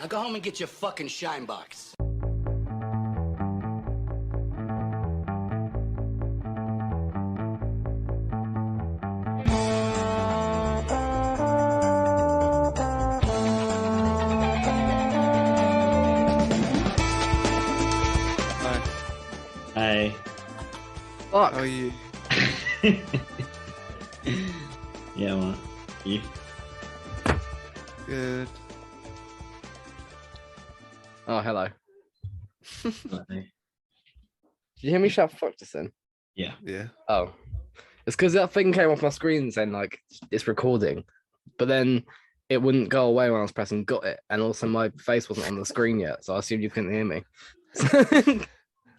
Now go home and get your fucking shine box. Hey. Fuck. How are you? Yeah, man. You? Good. Oh, hello. Hey. Did you hear me shout fuck just then? Yeah. Yeah. Oh. It's because that thing came off my screen saying like it's recording, but then it wouldn't go away when I was pressing got it, and also my face wasn't on the screen yet, so I assumed you couldn't hear me.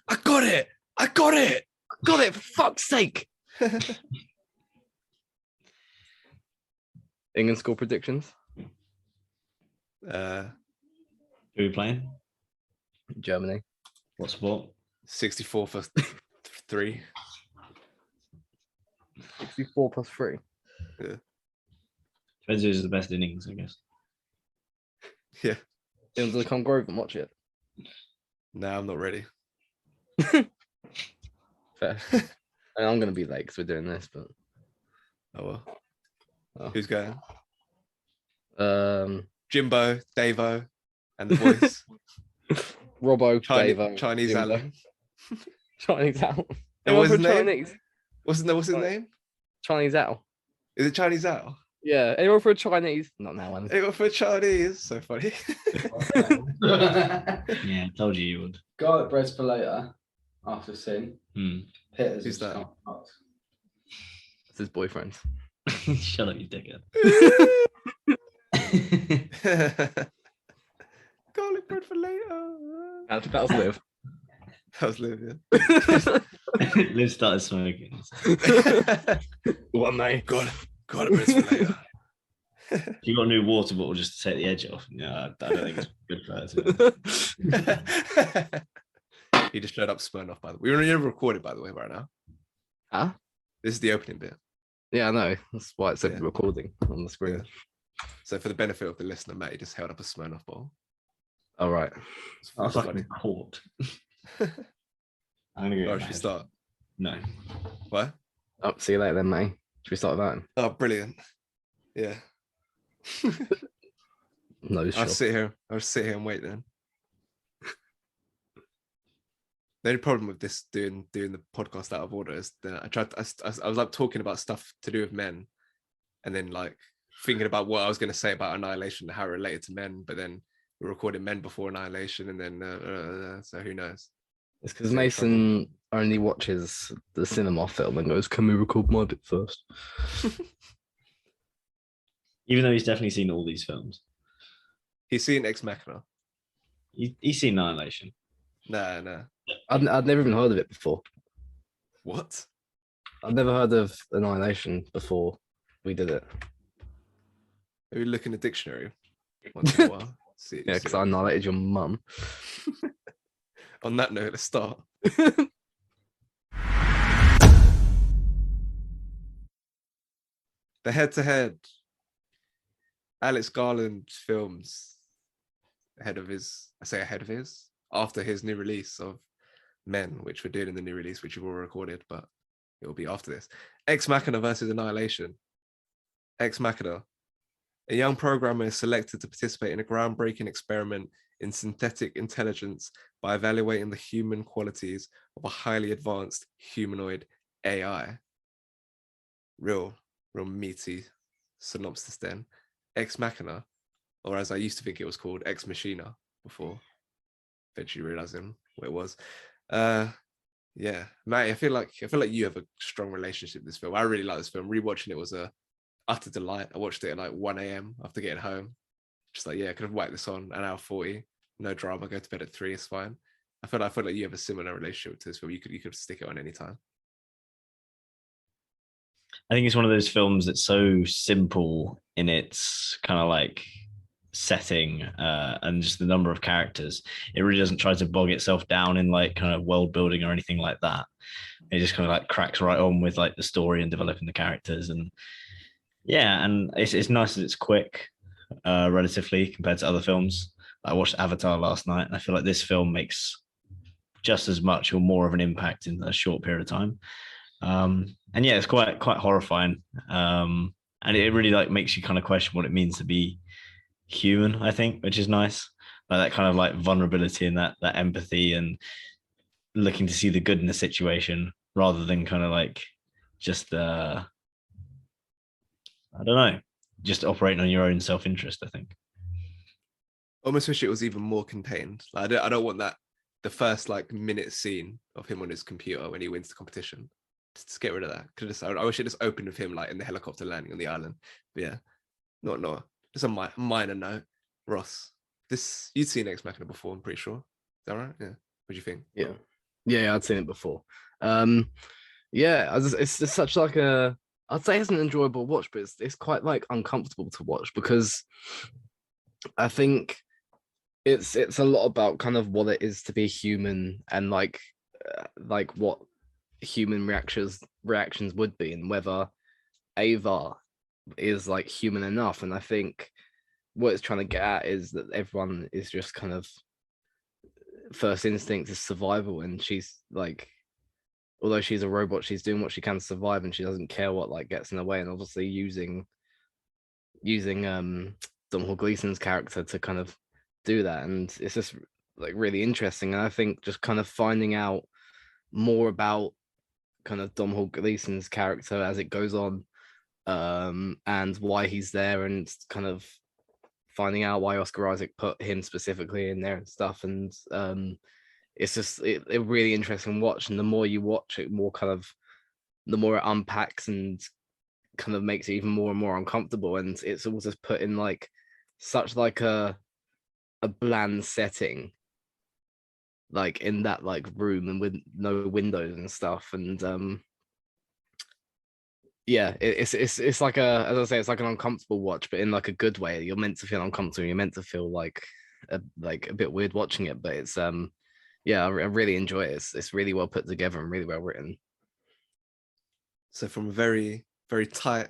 I got it! I got it! Got it, for fuck's sake! England score predictions? Who are we playing? Germany. What sport? 64 for 3. 64 plus 3. Depends who's the best innings, I guess. Yeah. England will come Grove and watch it. Nah, I'm not ready. Fair. I mean, I'm going to be late because we're doing this, but... Oh well. Oh. Who's going? Um, Jimbo, Davo, and the boys. Robbo, Davo, Chinese Jimbo. Alan. Chinese Al. And what's his name? Chinese? What's his name? Chinese Al. Is it Chinese Al? Yeah, anyone for a Chinese? Not now one. It was for Chinese. So funny. Yeah, I told you would. Garlic bread's for later, after sin. Hitters. Who's that? It's his boyfriend. Shut up, you dickhead. Garlic bread for later. That was Liv. That was Liv, yeah. Liv started smoking. What, mate? Garlic bread for later. You got a new water bottle just to take the edge off. Yeah, I don't think it's good for that. He just showed up Smirnoff, by the way. We're recorded, by the way, right now. Huh? This is the opening bit. Yeah, I know. That's why it said Yeah. recording on the screen. Yeah. So for the benefit of the listener, Matty just held up a Smirnoff bottle. All right. I was It's fucking caught. I'm gonna go. Oh, should we start? No. What? Oh, see you later then, mate. Should we start with that? Oh, brilliant. Yeah. No, sure. I'll sit here and wait then. The only problem with this doing the podcast out of order is that I was like talking about stuff to do with men, and then like thinking about what I was going to say about Annihilation and how it related to men, but then we're recording men before Annihilation, and then so who knows? It's because Mason only watches the cinema film and goes, "Can we record my bit first?" Even though he's definitely seen all these films. He's seen Ex Machina. He's seen Annihilation. Nah. I'd never even heard of it before. What? I've never heard of Annihilation before we did it. Maybe look in the dictionary once in a while. See, Yeah, because I annihilated your mum. On that note, let's start. The head-to-head. Alex Garland films after his new release of Men, which we're doing in the new release, which you've all recorded, but it will be after this. Ex Machina versus Annihilation. Ex Machina. A young programmer is selected to participate in a groundbreaking experiment in synthetic intelligence by evaluating the human qualities of a highly advanced humanoid AI. Real meaty synopsis then. Ex Machina, or as I used to think it was called, Ex Machina, before eventually realizing what it was. Yeah, Matty, I feel like you have a strong relationship with this film. I really like this film. Rewatching it was a utter delight. I watched it at like 1 a.m. after getting home. Just like, yeah, I could have whacked this on an hour 40, no drama. Go to bed at 3, it's fine. I feel like you have a similar relationship to this film. You could stick it on any time. I think it's one of those films that's so simple in its kind of like setting and just the number of characters. It really doesn't try to bog itself down in like kind of world building or anything like that. It just kind of like cracks right on with like the story and developing the characters. And yeah, and it's nice that it's quick relatively compared to other films. I watched Avatar last night, and I feel like this film makes just as much or more of an impact in a short period of time. And yeah, it's quite horrifying. And it really like makes you kind of question what it means to be human, I think, which is nice. Like that kind of like vulnerability and that empathy and looking to see the good in the situation rather than kind of like just I don't know, just operating on your own self-interest, I think. Almost wish it was even more contained. Like, I don't want that the first like minute scene of him on his computer when he wins the competition. Just get rid of that. I wish it just opened with him like in the helicopter landing on the island. But yeah, not just a minor note. Ross, you'd seen Ex Machina before, I'm pretty sure. Is that right? Yeah. What do you think? Yeah, I'd seen it before. It's just such like I'd say it's an enjoyable watch, but it's quite like uncomfortable to watch because I think it's a lot about kind of what it is to be human and like what human reactions would be and whether Ava is like human enough. And I think what it's trying to get at is that everyone is just kind of first instinct is survival, and she's like, although she's a robot, she's doing what she can to survive, and she doesn't care what like gets in the way. And obviously using Domhnall Gleeson's character to kind of do that, and it's just like really interesting. And I think just kind of finding out more about kind of Domhnall Gleeson's character as it goes on, and why he's there, and kind of finding out why Oscar Isaac put him specifically in there and stuff. And it's just a really interesting watch. And the more you watch it, the more it unpacks and kind of makes it even more and more uncomfortable. And it's all just put in like such like a bland setting, like in that like room and with no windows and stuff. And it's like as I say, it's like an uncomfortable watch, but in like a good way. You're meant to feel uncomfortable. You're meant to feel like a bit weird watching it, but it's I really enjoy it. It's really well put together and really well written. So from a very, very tight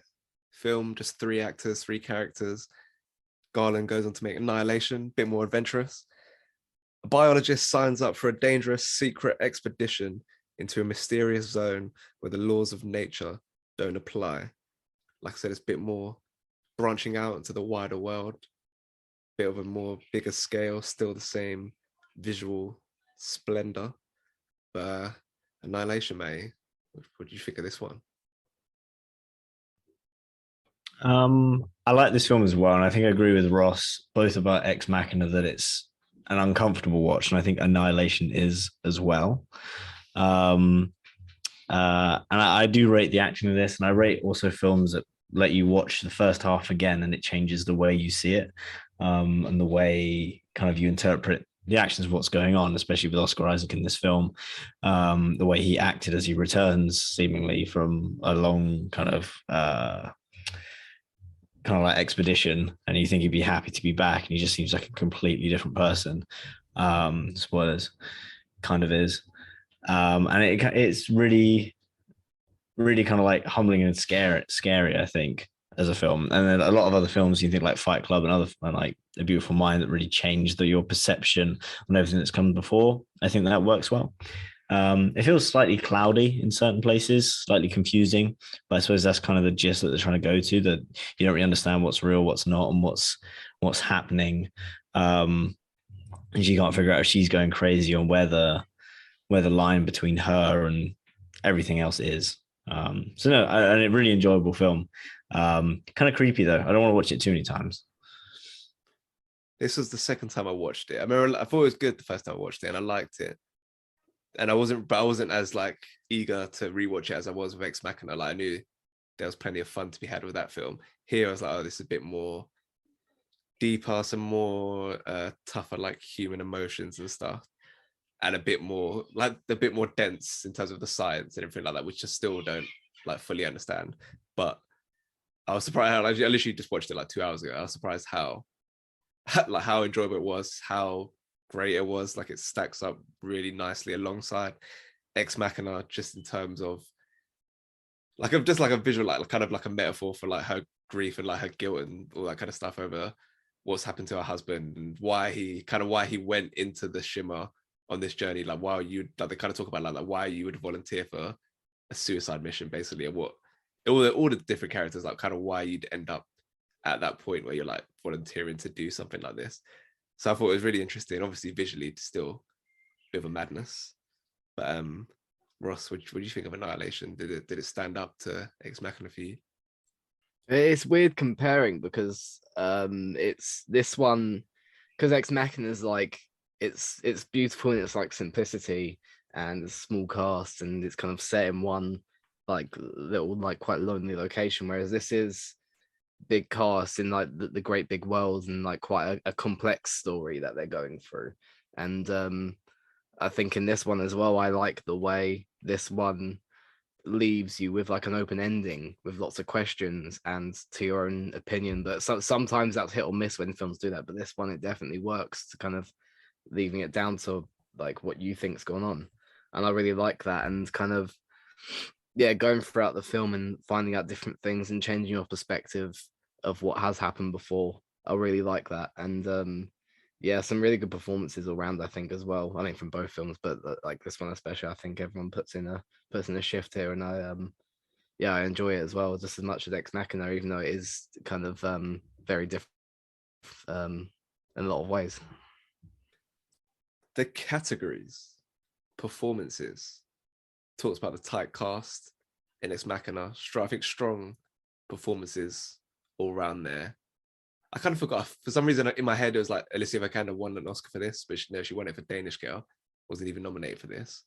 film, just 3 actors, 3 characters, Garland goes on to make Annihilation, a bit more adventurous. A biologist signs up for a dangerous secret expedition into a mysterious zone where the laws of nature don't apply. Like I said, it's a bit more branching out into the wider world, bit of a more bigger scale, still the same visual splendor. But Annihilation, mate, what do you think of this one? I like this film as well, and I think I agree with Ross both about Ex Machina that it's an uncomfortable watch, and I think Annihilation is as well. And I do rate the acting of this, and I rate also films that let you watch the first half again and it changes the way you see it, and the way kind of you interpret the actions of what's going on, especially with Oscar Isaac in this film. The way he acted as he returns seemingly from a long kind of like expedition, and you think he'd be happy to be back, and he just seems like a completely different person. Spoilers, kind of is. And it's really kind of like humbling and scary, I think, as a film. And then a lot of other films you think like Fight Club and like A Beautiful Mind that really changed your perception on everything that's come before. I think that works well. It feels slightly cloudy in certain places, slightly confusing, but I suppose that's kind of the gist that they're trying to go to, that you don't really understand what's real, what's not, and what's happening. And she can't figure out if she's going crazy or where the line between her and everything else is. So no, a really enjoyable film. Kind of creepy though. I don't want to watch it too many times. This was the second time I watched it. I remember I thought it was good the first time I watched it, and I liked it. And I wasn't as like eager to rewatch it as I was with Ex Machina. Like I knew there was plenty of fun to be had with that film. Here I was like, oh, this is a bit more deeper, some more tougher like human emotions and stuff, and a bit more dense in terms of the science and everything like that, which I still don't like fully understand. But I was surprised. I literally just watched it like 2 hours ago. I was surprised how enjoyable it was, how great it was. Like it stacks up really nicely alongside Ex Machina, just in terms of like just like a visual, like kind of like a metaphor for like her grief and like her guilt and all that kind of stuff over what's happened to her husband and why he went into the shimmer on this journey. Like why you like they kind of talk about like why you would volunteer for a suicide mission, basically, and what all the different characters, like kind of why you'd end up at that point where you're like volunteering to do something like this. So I thought it was really interesting. Obviously, visually, still a bit of a madness. But Ross, what do you think of Annihilation? Did it stand up to Ex Machina for you? It's weird comparing because it's this one, because Ex Machina is like it's beautiful in its like simplicity and it's small cast, and it's kind of set in one like little like quite lonely location, whereas this is big cast in like the great big world and like quite a complex story that they're going through. And I think in this one as well, I like the way this one leaves you with like an open ending with lots of questions and to your own opinion. But sometimes that's hit or miss when films do that. But this one, it definitely works to kind of leaving it down to like what you think's going on. And I really like that. And kind of, yeah, going throughout the film and finding out different things and changing your perspective of what has happened before. I really like that. And yeah, some really good performances all around, I think, as well. I mean, from both films, but like this one especially, I think everyone puts in a shift here, and I enjoy it as well, just as much as Ex Machina, even though it is kind of very different in a lot of ways. The categories, performances, talks about the tight cast in Ex Machina. I think strong performances all around there. I kind of forgot, for some reason in my head it was like Alicia Vikander won an Oscar for this, but she won it for Danish Girl, wasn't even nominated for this,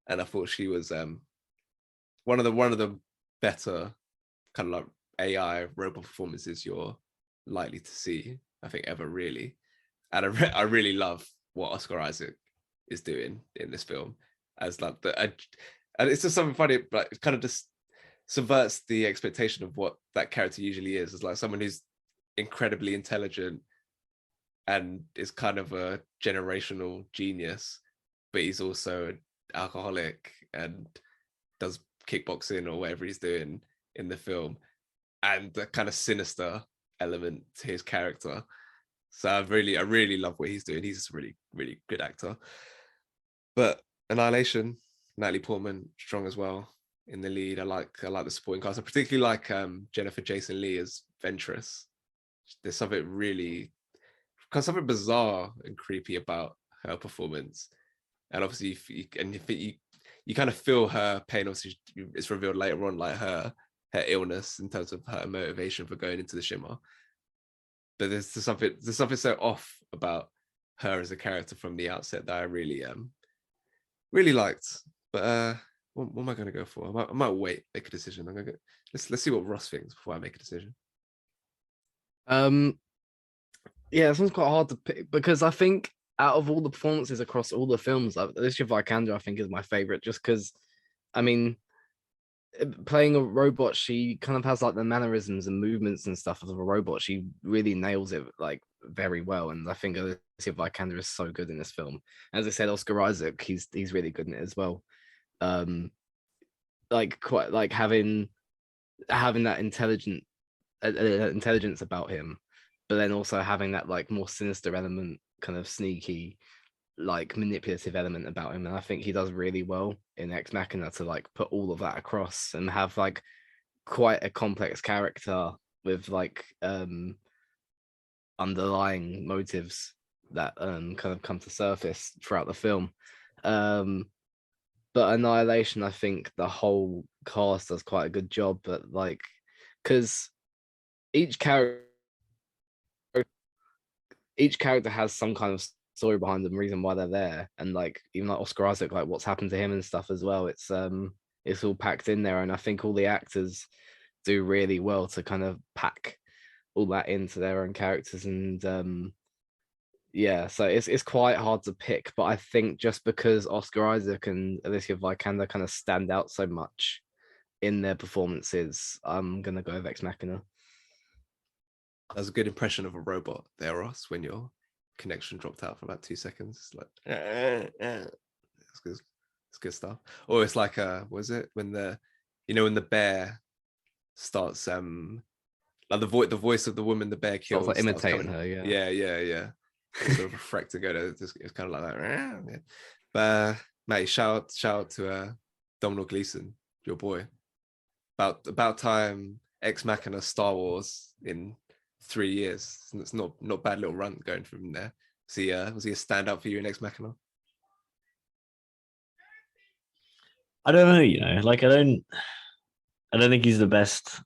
and I thought she was one of the better kind of like AI robot performances you're likely to see, I think, ever, really. And I really love what Oscar Isaac is doing in this film as like and it's just something funny, but it kind of just subverts the expectation of what that character usually is, as like someone who's incredibly intelligent and is kind of a generational genius, but he's also an alcoholic and does kickboxing or whatever he's doing in the film, and the kind of sinister element to his character. So I really love what he's doing. He's just a really, really good actor. But Annihilation, Natalie Portman, strong as well in the lead. I like the supporting cast. I particularly like Jennifer Jason Leigh as Ventress. There's something something bizarre and creepy about her performance. And obviously, you kind of feel her pain. Obviously, it's revealed later on, like her illness in terms of her motivation for going into the shimmer. But there's something so off about her as a character from the outset that I really liked. But what am I going to go for? I might wait, make a decision. I'm gonna go. Let's see what Ross thinks before I make a decision. Yeah, this one's quite hard to pick because I think out of all the performances across all the films, Alicia Vikander I think is my favorite, just because, I mean, playing a robot, she kind of has like the mannerisms and movements and stuff of a robot. She really nails it like very well, and I think Alicia Vikander is so good in this film. As I said, Oscar Isaac, he's really good in it as well. Like quite like having that intelligence about him, but then also having that like more sinister element, kind of sneaky, like manipulative element about him. And I think he does really well in Ex Machina to like put all of that across and have like quite a complex character with like underlying motives that kind of come to surface throughout the film. But Annihilation, I think the whole cast does quite a good job, but like because each character has some kind of story behind them, reason why they're there, and like even like Oscar Isaac, like what's happened to him and stuff as well. It's all packed in there, and I think all the actors do really well to kind of pack all that into their own characters. And yeah, so it's quite hard to pick, but I think just because Oscar Isaac and Alicia Vikander kind of stand out so much in their performances, I'm gonna go with Ex Machina. That's a good impression of a robot there, Ross, when your connection dropped out for about 2 seconds. It's like, it's good. It's good stuff. Or it's like, was it when the bear starts like the voice of the woman the bear kills, Sort of like starts imitating coming. her, yeah. Yeah. Sort of reflect to go to. It's kind of like that. Yeah. But mate, shout out to Domhnall Gleeson, your boy. About time Ex Machina Star Wars in 3 years. It's not bad little run going from there. Was he a standout for you in Ex Machina? I don't know, you know, like I don't think he's the best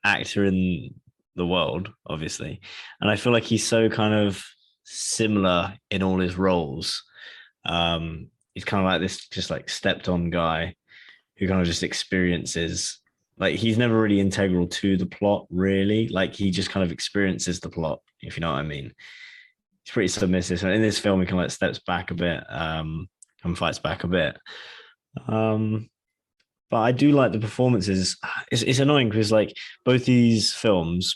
actor in the world, obviously. And I feel like he's so kind of similar in all his roles. He's kind of like this just like stepped on guy who kind of just experiences, like he's never really integral to the plot, really. Like he just kind of experiences the plot, if you know what I mean. He's pretty submissive. And in this film, he kind of like steps back a bit, and fights back a bit. But I do like the performances. It's annoying because like both these films,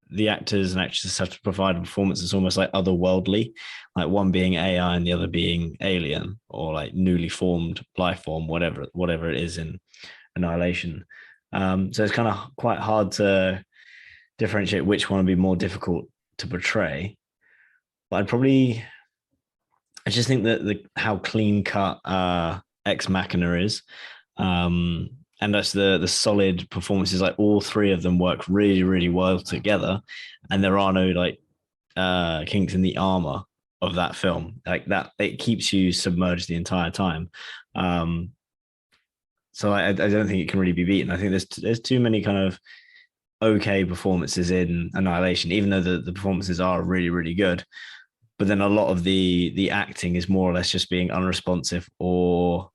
the actors and actresses have to provide a performance that's almost like otherworldly, like one being AI and the other being alien or like newly formed life form, whatever it is in Annihilation. So it's kind of quite hard to differentiate which one would be more difficult to portray. But I just think that how clean cut Ex Machina is. And that's the solid performances. Like all three of them work really, really well together, and there are no like kinks in the armor of that film. Like that, it keeps you submerged the entire time. So I don't think it can really be beaten. I think there's too many kind of okay performances in Annihilation, even though the performances are really, really good. But then a lot of the acting is more or less just being unresponsive or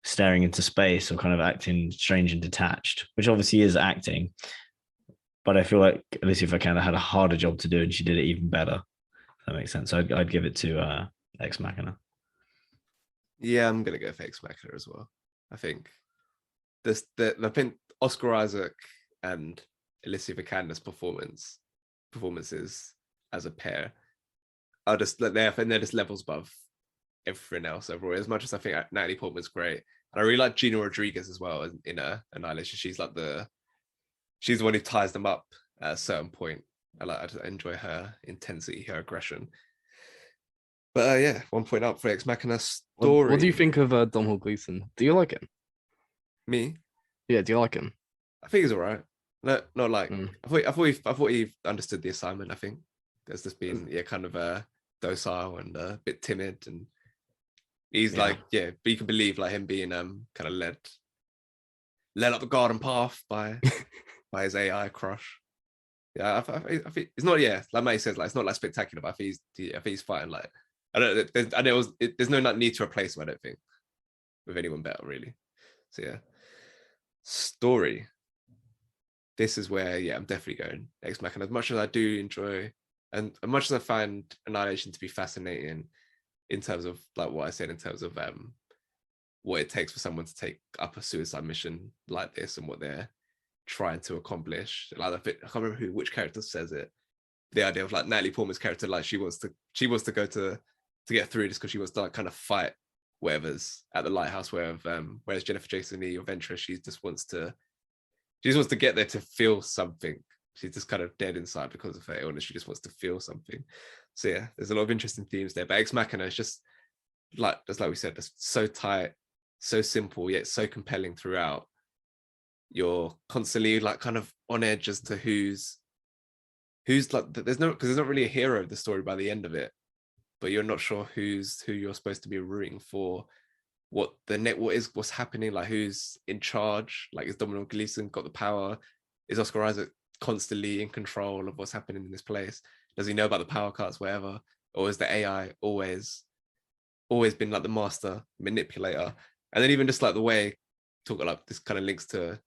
staring into space or kind of acting strange and detached, which obviously is acting. But I feel like Alicia Vikander had a harder job to do, and she did it even better. If that makes sense. So I'd give it to Ex Machina. Yeah, I'm gonna go for Ex Machina as well. I think I think Oscar Isaac and Alicia Vikander's performances as a pair are just they're just levels above everything else overall. As much as I think Natalie Portman's great, and I really like Gina Rodriguez as well in Annihilation. She's the one who ties them up at a certain point. I enjoy her intensity, her aggression. But yeah, 1 point up for Ex Machina story. What do you think of Domhnall Gleeson? Do you like him? Me? Yeah, do you like him? I think he's all right. No, not like I thought he understood the assignment. I think there's just been kind of docile and a bit timid, and he's but you can believe like him being kind of led up the garden path by his AI crush. Yeah, I think it's not like May says, like it's not like spectacular, but I think he's fighting like there's no need to replace him, I don't think, with anyone better really. So yeah. Story. This is where I'm definitely going Ex Machina. As much as I do enjoy, and as much as I find Annihilation to be fascinating in terms of like what I said in terms of what it takes for someone to take up a suicide mission like this and what they're trying to accomplish. Like I can't remember which character says it. The idea of like Natalie Portman's character, like she wants to go to get through this because she wants to like kind of fight whatever's at the lighthouse, whereas Jennifer Jason Leigh or Ventura, she just wants to get there to feel something. She's just kind of dead inside because of her illness. She just wants to feel something. So yeah, there's a lot of interesting themes there. But Ex Machina is just like we said, just so tight, so simple, yet so compelling throughout. You're constantly like kind of on edge as to who's like, because there's not really a hero of the story by the end of it, but you're not sure who you're supposed to be rooting for, what's happening, like who's in charge. Like, is Domhnall Gleeson got the power? Is Oscar Isaac constantly in control of what's happening in this place? Does he know about the power cuts, whatever? Or is the AI always been like the master manipulator? And then even just like the way talk like this kind of links to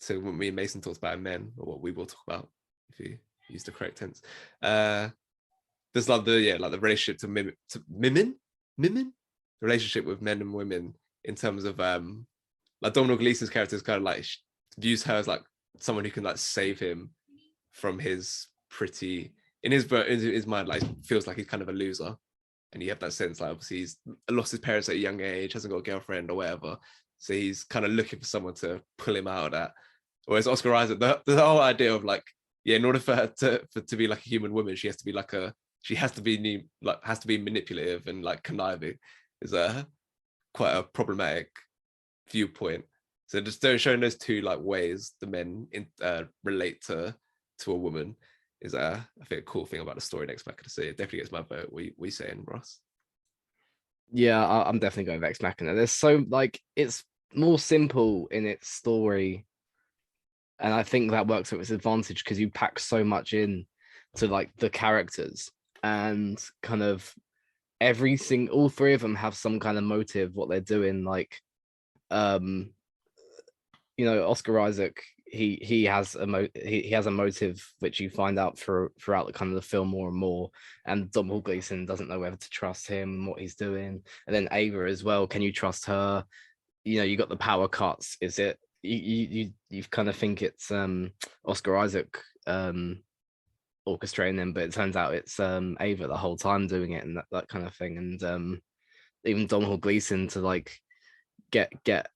what me and Mason talked about in Men, or what we will talk about if you use the correct tense. There's like the relationship to women, the relationship with men and women in terms of like Domhnall Gleeson's character is kind of like views her as like someone who can like save him from his in his mind, like feels like he's kind of a loser, and you have that sense like obviously he's lost his parents at a young age, hasn't got a girlfriend or whatever, so he's kind of looking for someone to pull him out of that. Whereas Oscar Isaac, the whole idea of like, yeah, in order for her to be like a human woman, she has to be like has to be manipulative and like conniving, is a quite a problematic viewpoint. So just showing those two like ways the men relate to a woman is I think a cool thing about the story next Machina. So it definitely gets my vote. We saying, Ross? Yeah, I'm definitely going with Ex Machina. There's so like it's more simple in its story, and I think that works to its advantage because you pack so much in to like the characters, and kind of all three of them have some kind of motive what they're doing. Like, Oscar Isaac, he has he has a motive which you find out throughout the kind of the film more and more, and Domhnall Gleeson doesn't know whether to trust him, what he's doing, and then Ava as well. Can you trust her? You got the power cuts. Is it you kind of think it's Oscar Isaac orchestrating them, but it turns out it's Ava the whole time doing it, and that kind of thing. And even Domhnall Gleeson to like get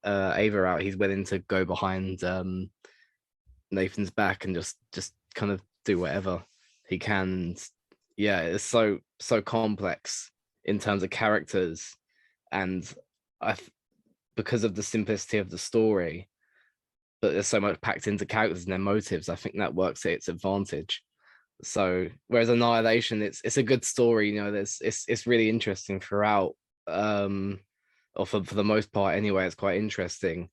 Ava out, he's willing to go behind Nathan's back and just kind of do whatever he can. And yeah, it's so complex in terms of characters, and because of the simplicity of the story, but there's so much packed into characters and their motives, I think that works at its advantage. So whereas Annihilation, it's a good story, it's really interesting throughout, or for the most part anyway, it's quite interesting.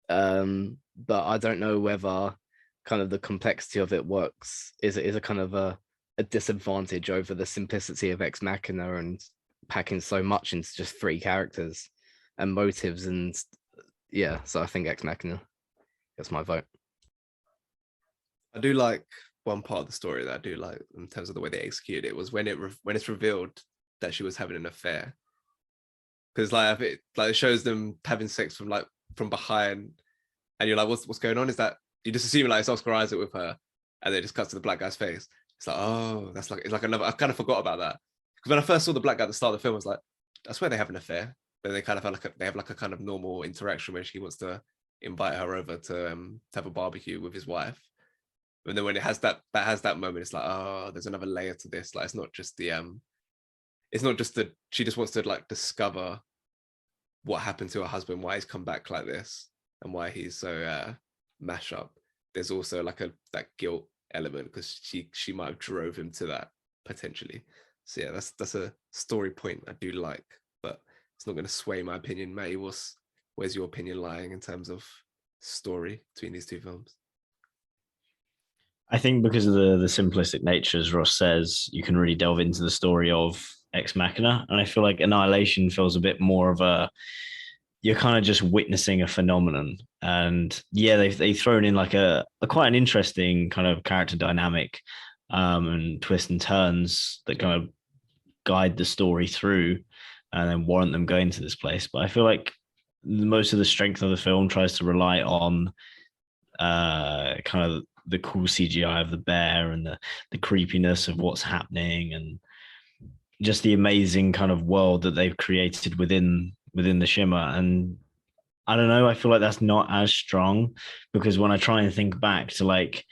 But I don't know whether kind of the complexity of it works is a kind of a disadvantage over the simplicity of Ex Machina and packing so much into just three characters and motives. And yeah, so I think Ex Machina gets my vote. I do like one part of the story that I do like in terms of the way they executed it was when it's revealed that she was having an affair, because like it shows them having sex from behind, and you're like, what's going on? Is that you just assume like it's Oscar Isaac with her, and then it just cuts to the black guy's face. It's like, oh, it's like another. I kind of forgot about that, because when I first saw the black guy at the start of the film, I was like, that's where they have an affair. But they kind of they have like a kind of normal interaction where he wants to invite her over to have a barbecue with his wife. And then when it has that moment, it's like, oh, there's another layer to this. Like, it's not just she just wants to like discover what happened to her husband, why he's come back like this, and why he's so mash up. There's also like that guilt element because she might have drove him to that potentially. So yeah, that's a story point I do like, but it's not going to sway my opinion. Matty, where's your opinion lying in terms of story between these two films? I think because of the simplistic nature, as Ross says, you can really delve into the story of Ex Machina, and I feel like Annihilation feels a bit more of you're kind of just witnessing a phenomenon. And yeah, they've thrown in like a quite an interesting kind of character dynamic and twists and turns that kind of guide the story through and then warrant them going to this place. But I feel like most of the strength of the film tries to rely on kind of the cool CGI of the bear and the creepiness of what's happening and just the amazing kind of world that they've created within the shimmer. And I don't know, I feel like that's not as strong, because when I try and think back to like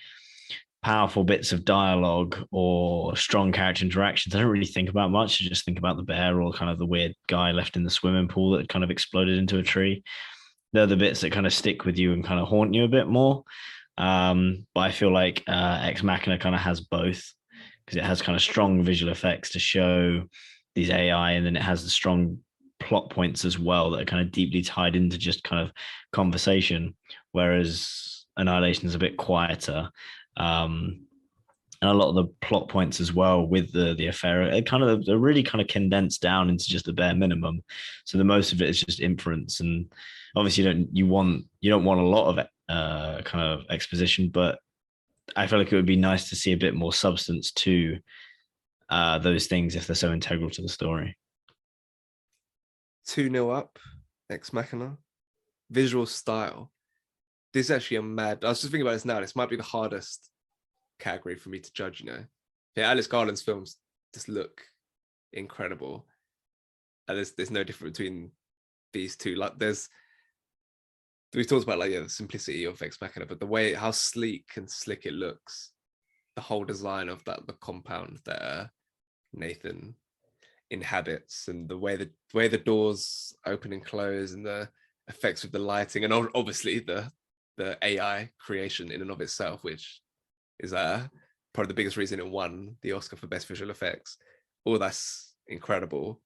powerful bits of dialogue or strong character interactions, I don't really think about much. I just think about the bear or kind of the weird guy left in the swimming pool that kind of exploded into a tree. They're the bits that kind of stick with you and kind of haunt you a bit more. But I feel like Ex Machina kind of has both, because it has kind of strong visual effects to show these AI, and then it has the strong plot points as well that are kind of deeply tied into just kind of conversation, whereas Annihilation is a bit quieter. And a lot of the plot points as well with the affair they're really kind of condensed down into just the bare minimum. So the most of it is just inference, and obviously you don't want a lot of kind of exposition, but I feel like it would be nice to see a bit more substance to those things if they're so integral to the story. 2-0 up, Ex Machina. Visual style. This is actually I was just thinking about this now. This might be the hardest category for me to judge, Yeah, Alex Garland's films just look incredible. And there's no difference between these two. Like there's we talked about like the simplicity of Ex Machina, but the way how sleek and slick it looks, the whole design of the compound that Nathan inhabits, and the way the doors open and close, and the effects of the lighting, and obviously the AI creation in and of itself, which is probably the biggest reason it won the Oscar for best visual effects. All that's incredible,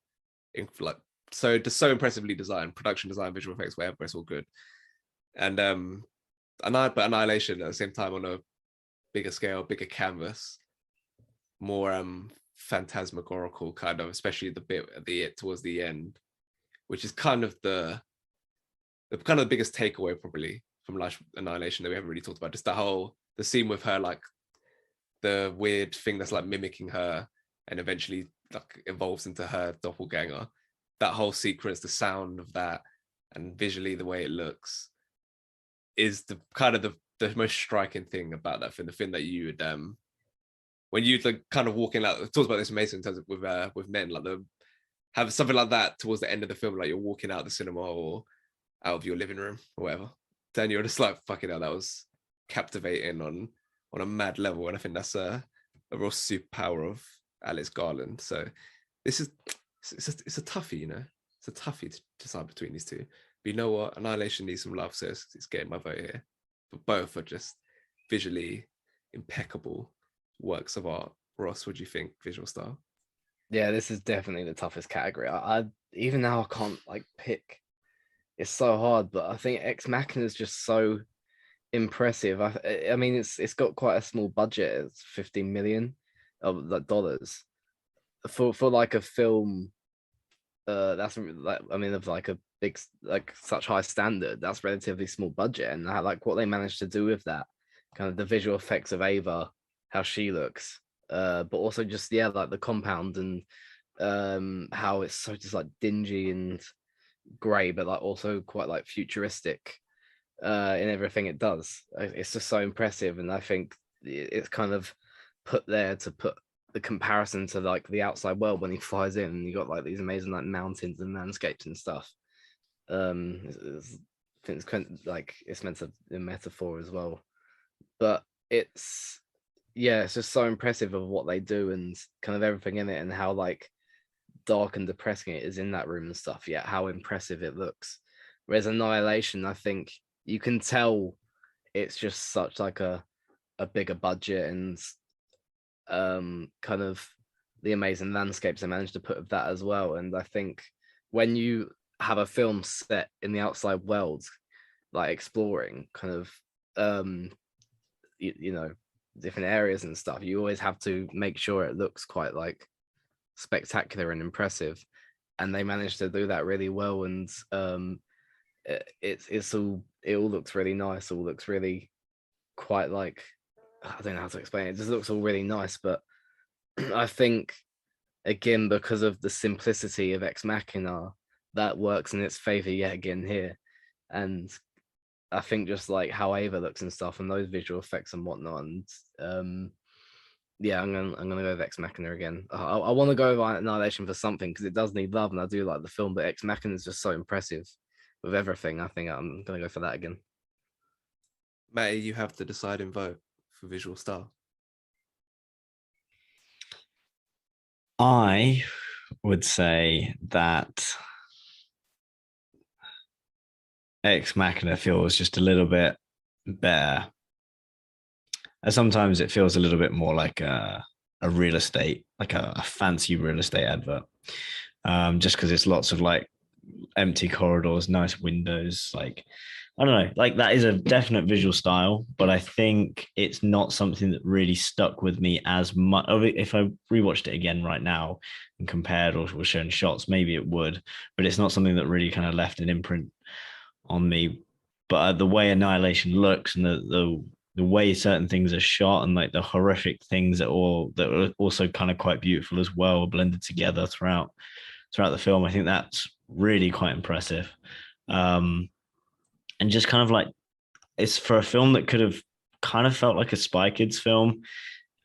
like just so impressively designed, production design, visual effects, whatever. It's all good. And but Annihilation at the same time on a bigger scale, bigger canvas, more phantasmagorical kind of, especially the bit at towards the end, which is kind of the biggest takeaway probably from Annihilation that we haven't really talked about. Just the scene with her, like the weird thing that's like mimicking her and eventually like evolves into her doppelganger. That whole sequence, the sound of that, and visually the way it looks, is the kind of the most striking thing about that film. The thing that you would when you like kind of walking out, talks about this amazing in terms of with men, like have something like that towards the end of the film, like you're walking out the cinema or out of your living room or whatever, then you're just like, fucking hell, that was captivating on a mad level. And I think that's a real superpower of Alex Garland. So this is it's a toughie, you know. It's a toughie to decide between these two. But you know what? Annihilation needs some love, so it's getting my vote here. But both are just visually impeccable works of art. Ross, what do you think, visual style? Yeah, this is definitely the toughest category. I even now I can't like pick. It's so hard, but I think Ex Machina is just so impressive. I mean, it's got quite a small budget. It's $15 million of dollars for like a film. That's like, I mean, of like a big, like such high standard. That's relatively small budget, and like what they managed to do with that, kind of the visual effects of Ava, how she looks, but also just like the compound and how it's so just like dingy and grey, but like also quite like futuristic in everything it does. It's just so impressive, and I think it's kind of put there to put the comparison to like the outside world when he flies in, and you got like these amazing like mountains and landscapes and stuff. I think it's like it's meant to be a metaphor as well, but it's just so impressive of what they do and kind of everything in it, and how like dark and depressing it is in that room and stuff, yet how impressive it looks. Whereas Annihilation, I think you can tell it's just such like a bigger budget, and kind of the amazing landscapes they managed to put of that as well. And I think when you have a film set in the outside world, like exploring kind of you know, different areas and stuff, you always have to make sure it looks quite like spectacular and impressive, and they managed to do that really well. And it all looks really nice, all looks really quite like, I don't know how to explain it. It just looks all really nice. But I think again, because of the simplicity of Ex Machina, that works in its favor yet again here. And I think just like how Ava looks and stuff, and those visual effects and whatnot, and I'm gonna go with Ex Machina again. I want to go with Annihilation for something because it does need love, and I do like the film, but Ex Machina is just so impressive with everything. I think I'm gonna go for that again. Matty, you have the deciding vote for visual style. I would say that Ex Machina feels just a little bit better. And sometimes it feels a little bit more like a real estate, like a fancy real estate advert. Just because it's lots of like empty corridors, nice windows, like I don't know, like that is a definite visual style, but I think it's not something that really stuck with me as much. If I rewatched it again right now and compared or was shown shots, maybe it would, but it's not something that really kind of left an imprint on me. But the way Annihilation looks and the way certain things are shot, and like the horrific things that are also kind of quite beautiful as well, blended together throughout the film, I think that's really quite impressive. And just kind of like, it's for a film that could have kind of felt like a Spy Kids film.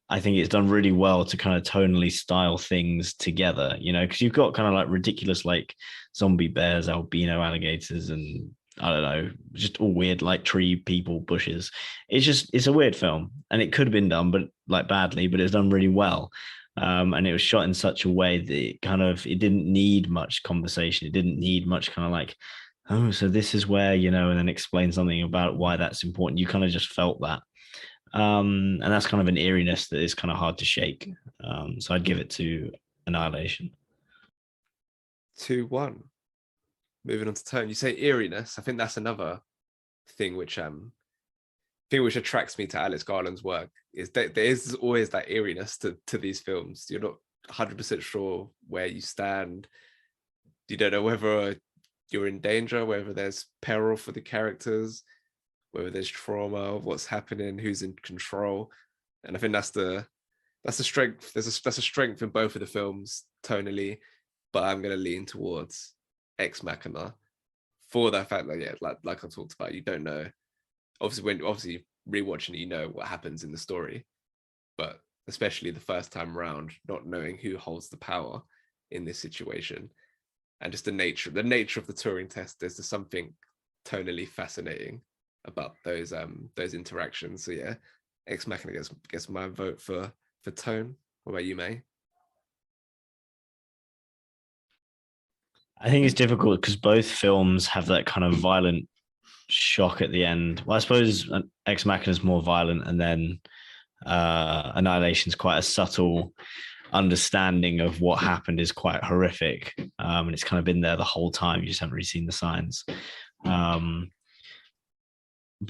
I think it's done really well to kind of tonally style things together, you know, because you've got kind of like ridiculous like zombie bears, albino alligators, and I don't know, just all weird, like tree people, bushes. It's a weird film, and it could have been done, but like badly, but it's done really well. And it was shot in such a way that it didn't need much conversation. It didn't need much kind of like, oh, so this is where, and then explain something about why that's important. You kind of just felt that. And that's kind of an eeriness that is kind of hard to shake. So I'd give it to Annihilation. 2-1. Moving on to tone. You say eeriness. I think that's another thing which attracts me to Alex Garland's work, is that there is always that eeriness to these films. You're not 100% sure where you stand. You don't know whether you're in danger, whether there's peril for the characters, whether there's trauma, what's happening, who's in control. And I think that's the strength. That's a strength in both of the films tonally, but I'm going to lean towards Ex Machina for that fact that, like I talked about, you don't know. Obviously rewatching it, you know what happens in the story, but especially the first time around, not knowing who holds the power in this situation, and just the nature of the Turing test. There's just something tonally fascinating about those interactions. So yeah, Ex Machina gets my vote for tone. What about you, May? I think it's difficult because both films have that kind of violent shock at the end. Well, I suppose Ex Machina is more violent, and then Annihilation is quite a subtle understanding of what happened, is quite horrific, and it's kind of been there the whole time. You just haven't really seen the signs. But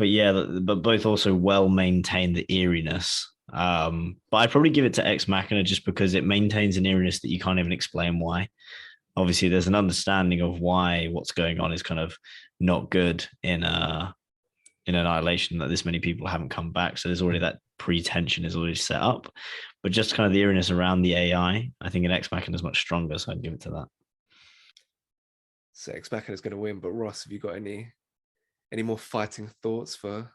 yeah, but both also well maintain the eeriness. But I'd probably give it to Ex Machina just because it maintains an eeriness that you can't even explain why. Obviously, there's an understanding of why what's going on is kind of not good in Annihilation, that this many people haven't come back. So there's already that pre-tension is already set up. But just kind of the eeriness around the AI, I think in Ex Machina is much stronger. So I'd give it to that. So Ex Machina is going to win. But Ross, have you got any more fighting thoughts for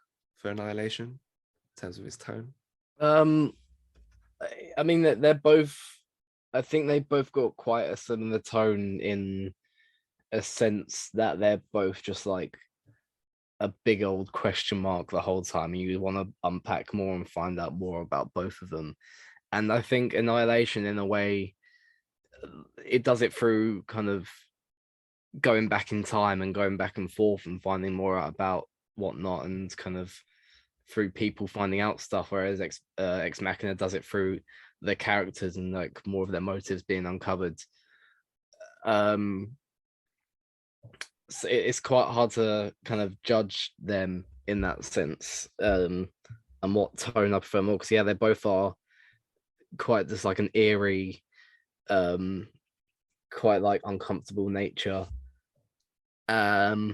Annihilation in terms of its tone? I mean, they're both. I think they both got quite a similar tone, in a sense that they're both just like a big old question mark the whole time. You want to unpack more and find out more about both of them. And I think Annihilation, in a way, it does it through kind of going back in time and going back and forth and finding more out about whatnot, and kind of through people finding out stuff, whereas Ex Machina does it through the characters and like more of their motives being uncovered. So it's quite hard to kind of judge them in that sense, and what tone I prefer more, because yeah, they both are quite just like an eerie, quite like uncomfortable nature. So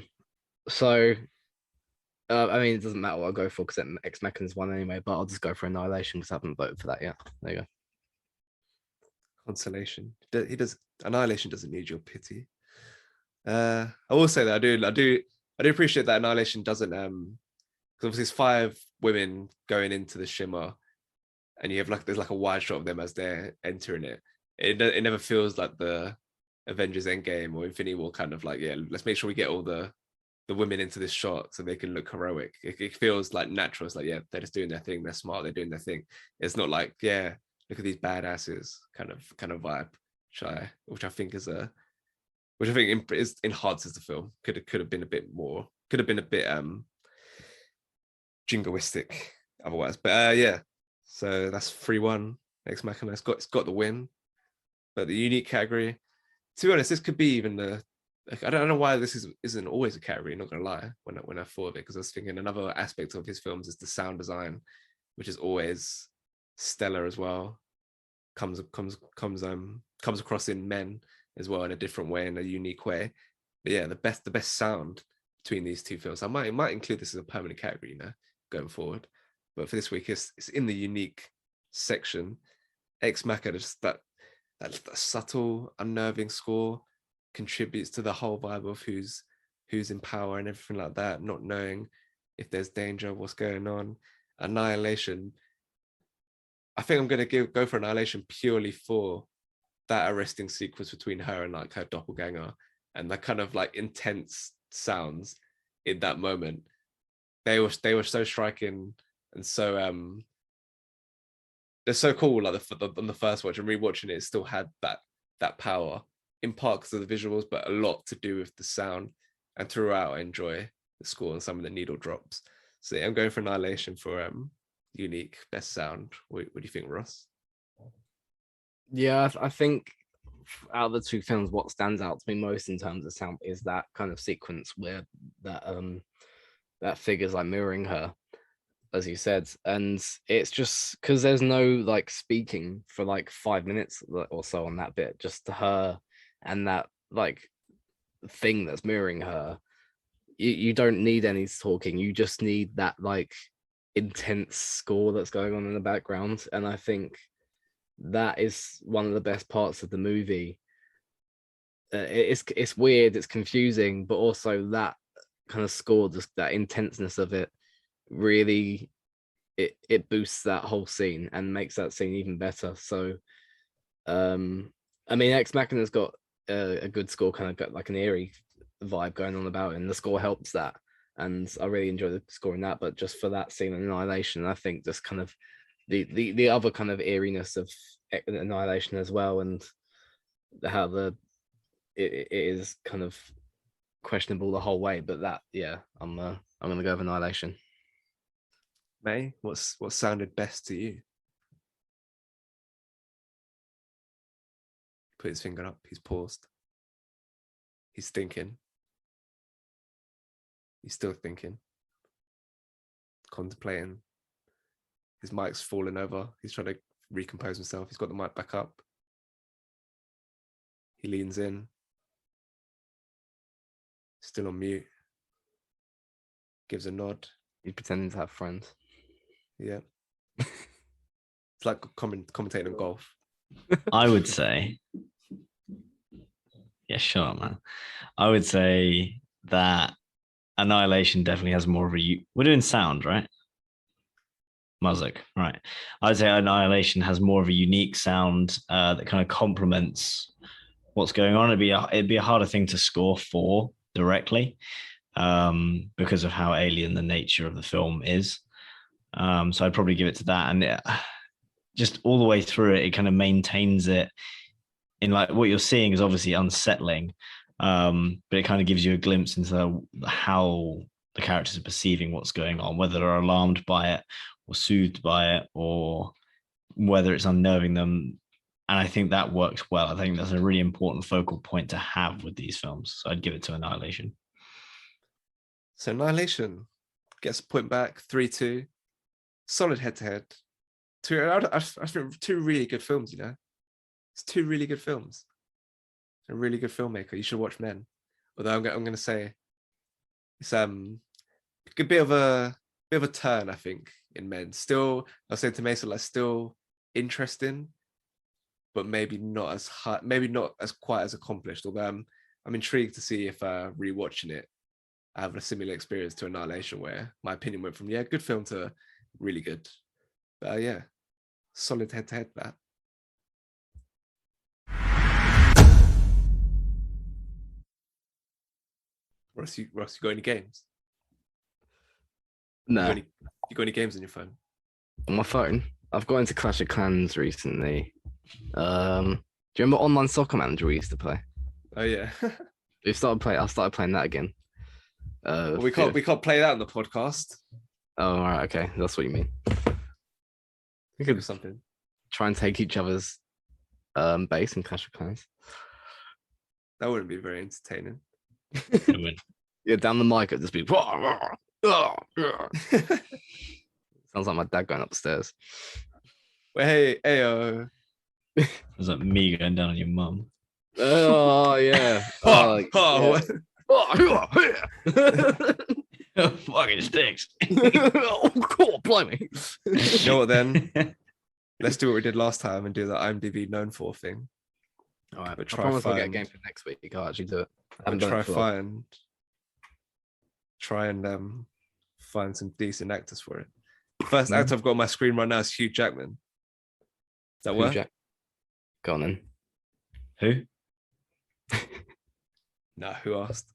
I mean, it doesn't matter what I go for because Ex Machina's one anyway, but I'll just go for Annihilation because I haven't voted for that yet. There you go. Consolation. Annihilation doesn't need your pity. I will say that I do appreciate that Annihilation doesn't, because obviously it's 5 women going into the shimmer, and you have there's a wide shot of them as they're entering it. It never feels like the Avengers Endgame or Infinity War kind of like, yeah, let's make sure we get all the women into this shot so they can look heroic. It feels like natural. It's like, yeah, they're just doing their thing. They're smart. They're doing their thing. It's not like, yeah, look at these badasses kind of vibe, which I think enhances the film. Could have been a bit more. Could have been a bit jingoistic otherwise. But yeah, so that's 3-1. Ex Machina. It's got the win. But the unique category, to be honest, this could be even the. I don't know why this isn't always a category. Not gonna lie, when I thought of it, because I was thinking another aspect of his films is the sound design, which is always stellar as well. Comes across in Men as well in a different way, in a unique way. But yeah, the best sound between these two films. I might include this as a permanent category, going forward. But for this week, it's in the unique section. Ex Machina, just that subtle, unnerving score contributes to the whole vibe of who's in power and everything like that, not knowing if there's danger, what's going on. Annihilation, I think I'm going to go for Annihilation purely for that arresting sequence between her and her doppelganger, and that kind of intense sounds in that moment. They were so striking and so they're so cool. Like on the first watch and rewatching it still had that power, in part because of the visuals, but a lot to do with the sound. And throughout, I enjoy the score and some of the needle drops. So yeah, I'm going for Annihilation for unique best sound. What do you think, Ross? Yeah, I think out of the two films, what stands out to me most in terms of sound is that kind of sequence where that figure's like mirroring her, as you said, and it's just because there's no like speaking for like 5 minutes or so on that bit, just her and that like thing that's mirroring her. You don't need any talking, you just need that like intense score that's going on in the background, and I think that is one of the best parts of the movie. It's weird, it's confusing, but also that kind of score, just that intenseness of it, really it boosts that whole scene and makes that scene even better. So I mean, Ex Machina's got a good score, kind of got like an eerie vibe going on about it, and the score helps that, and I really enjoy the score in that. But just for that scene in Annihilation, I think just kind of the other kind of eeriness of Annihilation as well, and how it is kind of questionable the whole way, but that, yeah, I'm gonna go with Annihilation. May, what sounded best to you? Put his finger up. He's paused. He's thinking. He's still thinking. Contemplating. His mic's fallen over. He's trying to recompose himself. He's got the mic back up. He leans in. Still on mute. Gives a nod. He's pretending to have friends. Yeah. It's like commentating on golf. I would say, yeah, sure, man. I would say that Annihilation definitely has more of a. We're doing sound, right? Music, right? I'd say Annihilation has more of a unique sound that kind of complements what's going on. It'd be a harder thing to score for directly because of how alien the nature of the film is. So I'd probably give it to that, and just all the way through it kind of maintains it in, like, what you're seeing is obviously unsettling, but it kind of gives you a glimpse into how the characters are perceiving what's going on, whether they're alarmed by it or soothed by it, or whether it's unnerving them. And I think that works well. I think that's a really important focal point to have with these films. So I'd give it to Annihilation. So Annihilation gets a point back, 3-2. Solid head-to-head. I think two really good films, you know? It's two really good films. A really good filmmaker. You should watch Men. Although I'm going to say it's a bit of a turn, I think, in Men. Still, I was saying to Mason, like, still interesting, but maybe not as hard, maybe not as quite as accomplished. Although I'm intrigued to see if rewatching it, I have a similar experience to Annihilation, where my opinion went from good film to really good. But yeah, solid head-to-head that. Ross, you got any games? No. You got any games on your phone? On my phone, I've got into Clash of Clans recently. Do you remember Online Soccer Manager we used to play? Oh yeah. I started playing that again. Well, we can't play that on the podcast. Oh, all right, okay, that's what you mean. We Do could something. try and take each other's base in Clash of Clans. That wouldn't be very entertaining. Yeah, down the mic, it'd just be. Sounds like my dad going upstairs. Well, hey, It's like me going down on your mum. Oh yeah. Fucking sticks. Oh, cool, blimey. You know what then? Let's do what we did last time and do the IMDb known for thing. All right, But I promise I'll get a game for next week. I'll actually do it. I haven't done it for a while. Try and find some decent actors for it. First actor I've got on my screen right now is Hugh Jackman. Does that work? Go on then. Who? No, who asked?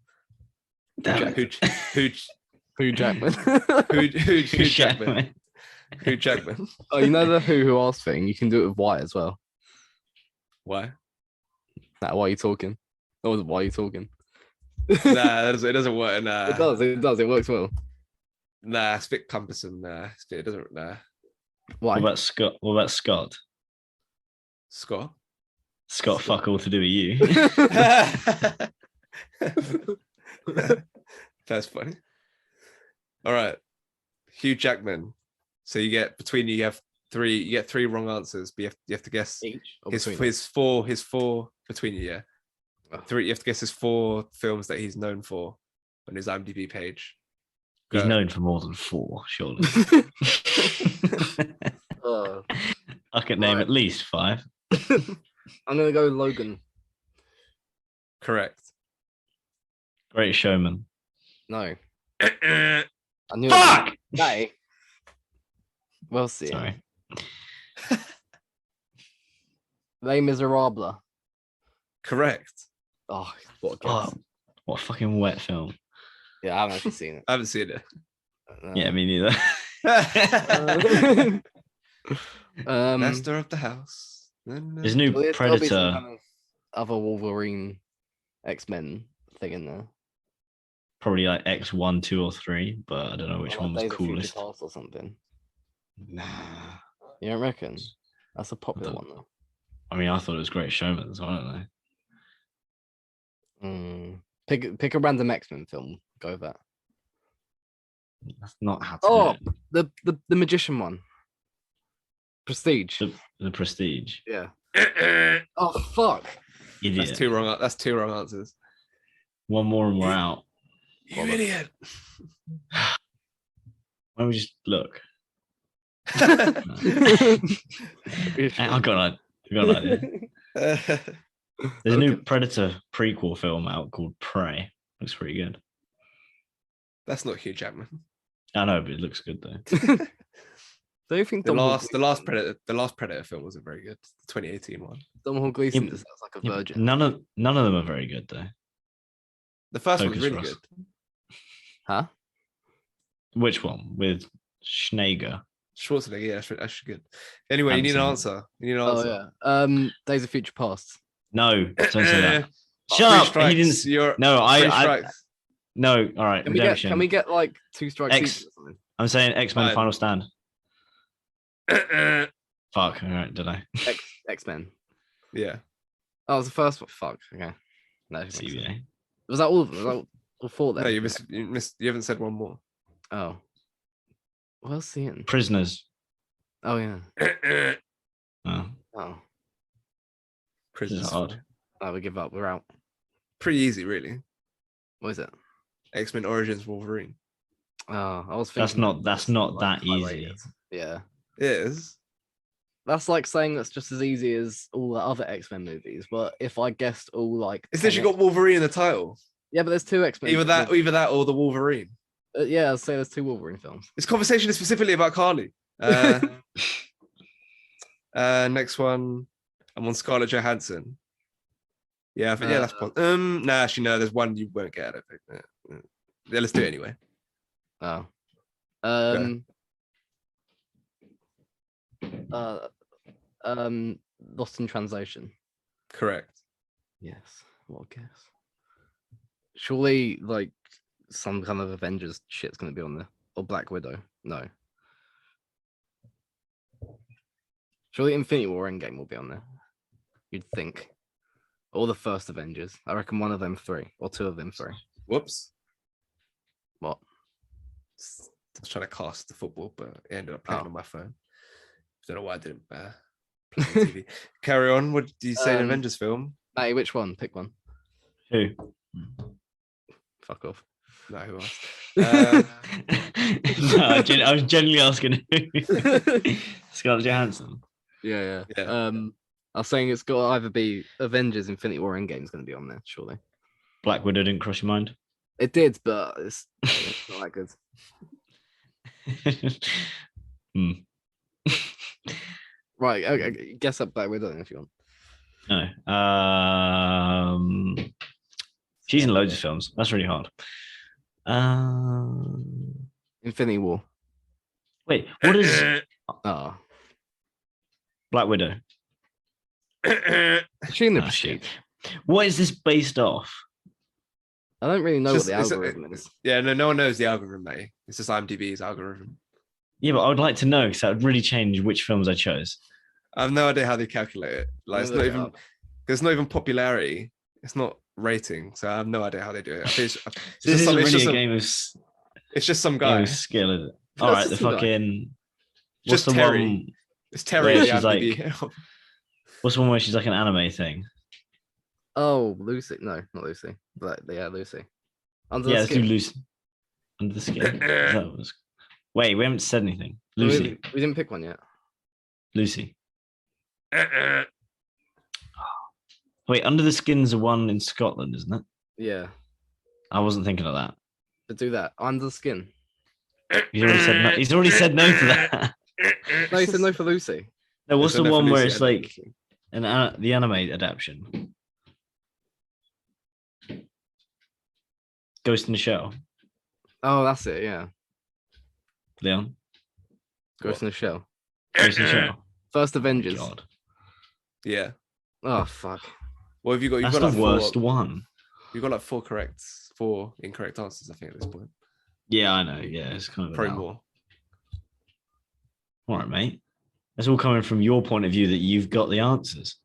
Damn Who it. Hugh Jackman. Hugh Jackman. Hugh Jackman. Oh, you know the who asked thing? You can do it with why as well. Why? Nah, why are you talking? Or why are you talking? Nah, it doesn't work. Nah. It does. It works well. Nah, it's a bit cumbersome. Nah, it doesn't. Nah. Why? What about Scott? What about Scott? Scott. Scott, fuck all to do with you. That's funny. All right, Hugh Jackman. So you get three. You get three wrong answers, but you have to guess Each. his four between you. Yeah, three. You have to guess his 4 films that he's known for on his IMDb page. He's Go. known for more than 4, surely. I could name Right. at least 5. I'm gonna go Logan. Correct. Great Showman. No. Fuck! I knew Fuck! it. We'll see. Sorry. Les Miserables. Correct. Oh, what a guess. Oh, what a fucking wet film. Yeah, I haven't actually seen it. I haven't seen it. Yeah, me neither. Master of the house. There's a new There'll be some Predator. kind of other Wolverine X-Men thing in there. Probably like X1, 2, or 3, but I don't know which Or one like was Days of Future coolest. Past or something. Nah. You don't reckon? That's a popular don't- one though. I mean, I thought it was Great Showman, so I don't know. Pick a random X-Men film. Go with that. That's not how to Oh, do it. the magician one. Prestige. The Prestige. Yeah. Oh fuck. Idiot. That's 2 wrong. That's 2 wrong answers. One more and we're out. You idiot. Why don't we just look? Yeah. I got an idea. There's a new Predator prequel film out called Prey. Looks pretty good. That's not Hugh Jackman. I know, but it looks good though. Do you think The Dom last Predator film wasn't very good. The 2018 one. Hall Gleason Yeah, just sounds like a Yeah, virgin? none of them are very good though. The first one Focus, was really Russ. good. Huh? Which one? With Schneger. Schwarzenegger, yeah, that's actually good. Anyway, you Haven't need an seen answer. You need an Oh answer. yeah. Days of Future Past. No, don't say that. Three Shut up. strikes, He didn't. You're No, three I. strikes. No. All right. Can we Redemption. get like 2 strikes X- each or something? I'm saying X-Men Fine. Final Stand. Fuck. All right. Did I? X-Men. Yeah. Oh, it was the first one. Fuck. Okay. No, it makes sense. CBA. Was that all of them? Was that all 4 then? No, you missed. You haven't said one more. Oh. What else seeing? Prisoners. Oh yeah. Oh, Oh. this is Prisoners. hard. Oh, we give up. We're out. Pretty easy, really. What is it? X-Men Origins Wolverine. Oh, I was thinking That's not like, that high easy. rated. Yeah. It is. That's like saying that's just as easy as all the other X-Men movies. But if I guessed all like It's 10 literally got Wolverine in the title. Yeah, but there's 2 X-Men. Either that or the Wolverine. Yeah, I'd say there's 2 Wolverine films. This conversation is specifically about Carly. Next one, I'm on Scarlett Johansson. Yeah, that's one. Nah, actually, no, there's one you won't get. I don't think. Yeah, let's do it anyway. Oh. Lost in Translation. Correct. Yes. What a guess. Surely, like some kind of Avengers shit's gonna be on there, or Black Widow. No. Surely Infinity War Endgame will be on there. You'd think. Or the first Avengers. I reckon one of them 3, or 2 of them 3. Whoops. What? I was trying to cast the football, but it ended up playing Oh. on my phone. Don't know why I didn't play on TV. Carry on. What did you say? An Avengers film? Matty, which one? Pick one. Who? Fuck off. No, who else? No, I was genuinely asking who. Scarlett Johansson. Yeah. Yeah. I was saying it's got to either be Avengers, Infinity War, Endgame is going to be on there, surely. Black Widow didn't cross your mind. It did, but it's not that good. Hmm. Right, okay, guess up Black Widow then if you want. No. She's in loads of films. That's really hard. Infinity War. Wait, what is Oh, Black Widow? she in the Oh, shit. Prestige. What is this based off? I don't really know It's what just- the it's- algorithm is. Yeah, no one knows the algorithm, mate. It's just IMDb's algorithm. Yeah, but I would like to know because that would really change which films I chose. I have no idea how they calculate it. Like, it's Let me not look it even. up. There's not even popularity. It's not rating, so I have no idea how they do it. I think it's This just isn't some, it's really just a some, game of, it's just some game guy. of skill, is it? That's All right, the just some guy. fucking. What's Just the Terry. one? It's Terry. Where The she's IMDb. What's the one where she's like an anime thing? Oh, Lucy. No, not Lucy. But yeah, Lucy. Under Yeah, the let's do skin. Lucy. Under the skin. That was... Wait, we haven't said anything. Lucy. We didn't pick one yet. Lucy. Wait, Under the Skin's the one in Scotland, isn't it? Yeah, I wasn't thinking of that. to do that. Under the skin. He's already said no. He's already said no to that. No, he said no for Lucy. No, what's There's the no one where Lucy, it's I like don't the anime adaptation? Ghost in the Shell. Oh, that's it. Yeah, Leon. Ghost in the Shell. Ghost in the Shell. First Avengers. God. Yeah. Oh fuck. What have you got? You've That's got the like worst one. You've got like four incorrect answers, I think, at this point. Yeah, I know. Yeah, it's kind of Probably about- more. All right, mate. That's all coming from your point of view that you've got the answers.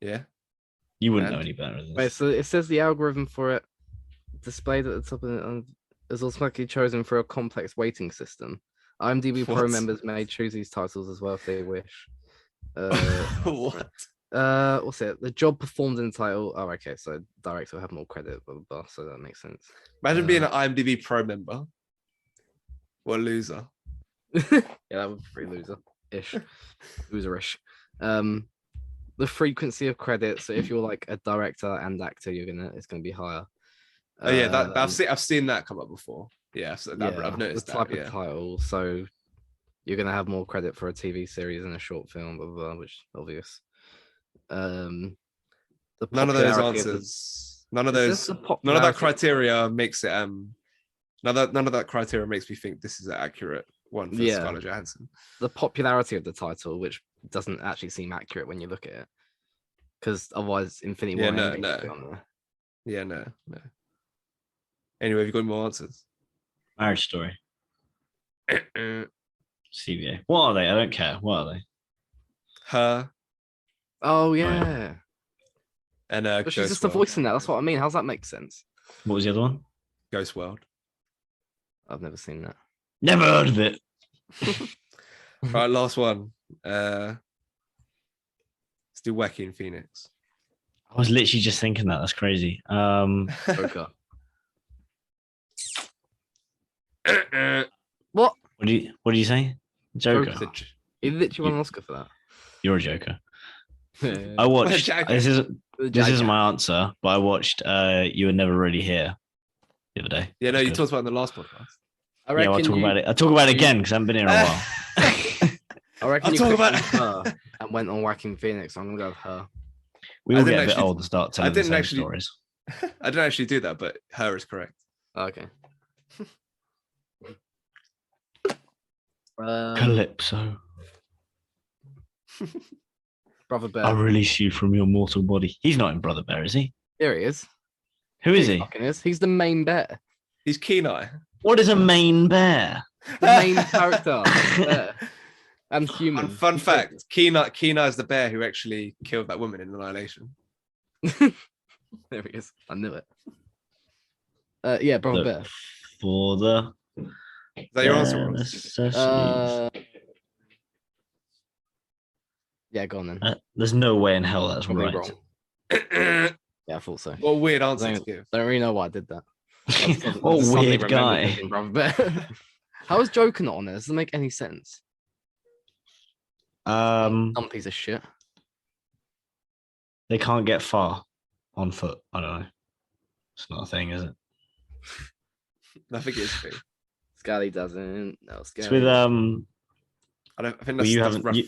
Yeah. You wouldn't know And- any better than Wait, this. so it says the algorithm for it displayed at the top of it is automatically chosen for a complex weighting system. IMDb Pro What? members may choose these titles as well if they wish. What? What's it? The job performed in the title. Oh, okay. So director will have more credit, blah, blah, blah, so that makes sense. Imagine being an IMDb Pro member. What a loser. Yeah, that would be pretty loser-ish. Loser-ish. The frequency of credit. So if you're like a director and actor, it's gonna be higher. Oh yeah, that Um, I've seen that come up before. Yeah, so I've noticed the that. type Yeah. of title. So you're gonna have more credit for a TV series and a short film, blah, blah, blah, which is obvious. The None of those popularity the- answers. None of Is those. this the None of that popularity- criteria makes it. None of that criteria makes me think this is an accurate one for Yeah. Scarlett Johansson. The popularity of the title, which doesn't actually seem accurate when you look at it, because otherwise, Infinity Yeah, War. no, Endgame no. would be on there. Yeah, no. Anyway, have you got any more answers? Marriage Story. CVA. What are they? I don't care. What are they? Her Oh yeah, and but she's Ghost just a World. voice in that. That's what I mean. How's that make sense? What was the other one? Ghost World. I've never seen that. Never heard of it. All right, last one. Let's do Joaquin Phoenix. I was literally just thinking that. That's crazy. Joker. What do you say? Joker. Joker. He literally won an Oscar for that. You're a joker. Yeah. I watched. Jack- This Jack- isn't my answer, but I watched. You Were Never Really Here the other day. Yeah, no, It's you good. talked about it in the last podcast. I Yeah, I'll reckon talk you- about it. I'll talk about it you- again because I haven't been here in a while. I reckon I'll you talk clicked about on her and went on Joaquin Phoenix. I'm gonna go with her. We I all didn't get a bit actually- old and start telling the didn't same actually- stories. I didn't actually do that, but her is correct. Okay. Calypso, Brother Bear. I release you from your mortal body. He's not in Brother Bear, is he? Here he is. Who is he? Fucking is. He's the main bear. He's Kenai. What is a main bear? The main character. Bear. And human. And fun fact: Kenai is the bear who actually killed that woman in Annihilation. There he is. I knew it. Yeah, Brother Look, Bear. For the Is that your answer? bare Ross? necessities. Yeah, go on then. There's no way in hell that's Probably right. wrong. Yeah, I thought so. What a weird answer to Don't- give. Don't really know why I did that. What a Just suddenly weird remembered guy. thinking Brother Bear. How is Joker not on there? Doesn't make any sense. Dumb piece of shit. They can't get far on foot. I don't know. It's not a thing, is it? I think it is. True. Scally doesn't. No, It's Scally. with I think Well, you that's, haven't. You,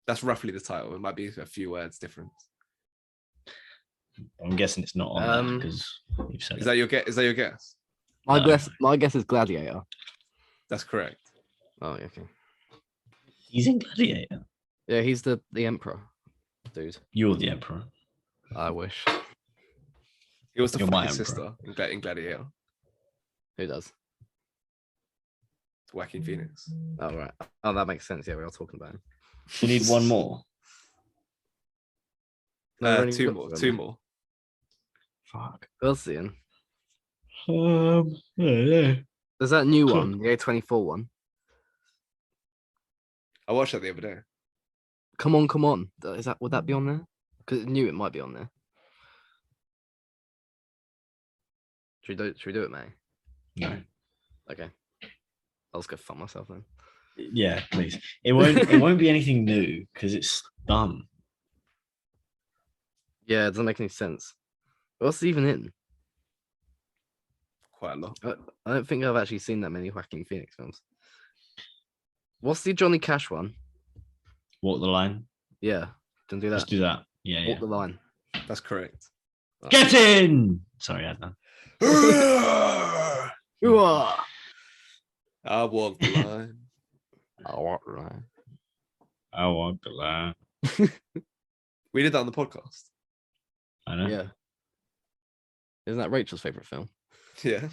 that's roughly the title. It might be a few words different. I'm guessing it's not on there because you've said Is it. that your guess? Is that your guess? My guess is Gladiator. That's correct. Oh, okay. He's in Gladiator. Yeah, he's the emperor, dude. You're the emperor. I wish. He was the You're my fucking emperor. sister in Gladiator. Who does? It's Joaquin Phoenix. Oh, right. Oh, that makes sense. Yeah, we are talking about him. You need one more. No, we've only Two got more. one. Two more. Fuck. What's the in? I don't know. There's that new Cool. one, the A24 one. I watched that the other day. Come on, come on. Would that be on there? Because it knew it might be on there. Should we do it, May? No. Okay. I'll just go fuck myself then. Yeah, please. It won't be anything new because it's done. Yeah, it doesn't make any sense. What's even in? Quite a lot. I don't think I've actually seen that many Joaquin Phoenix films. What's the Johnny Cash one? Walk the line. Yeah, don't do that. Just do that. Yeah, Walk yeah. the line. That's correct. Get in. Sorry, Adnan. Ooh-ah. I walk the line. I'll walk the line. I walk the line. We did that on the podcast. I know. Yeah. Isn't that Rachel's favorite film? Yeah.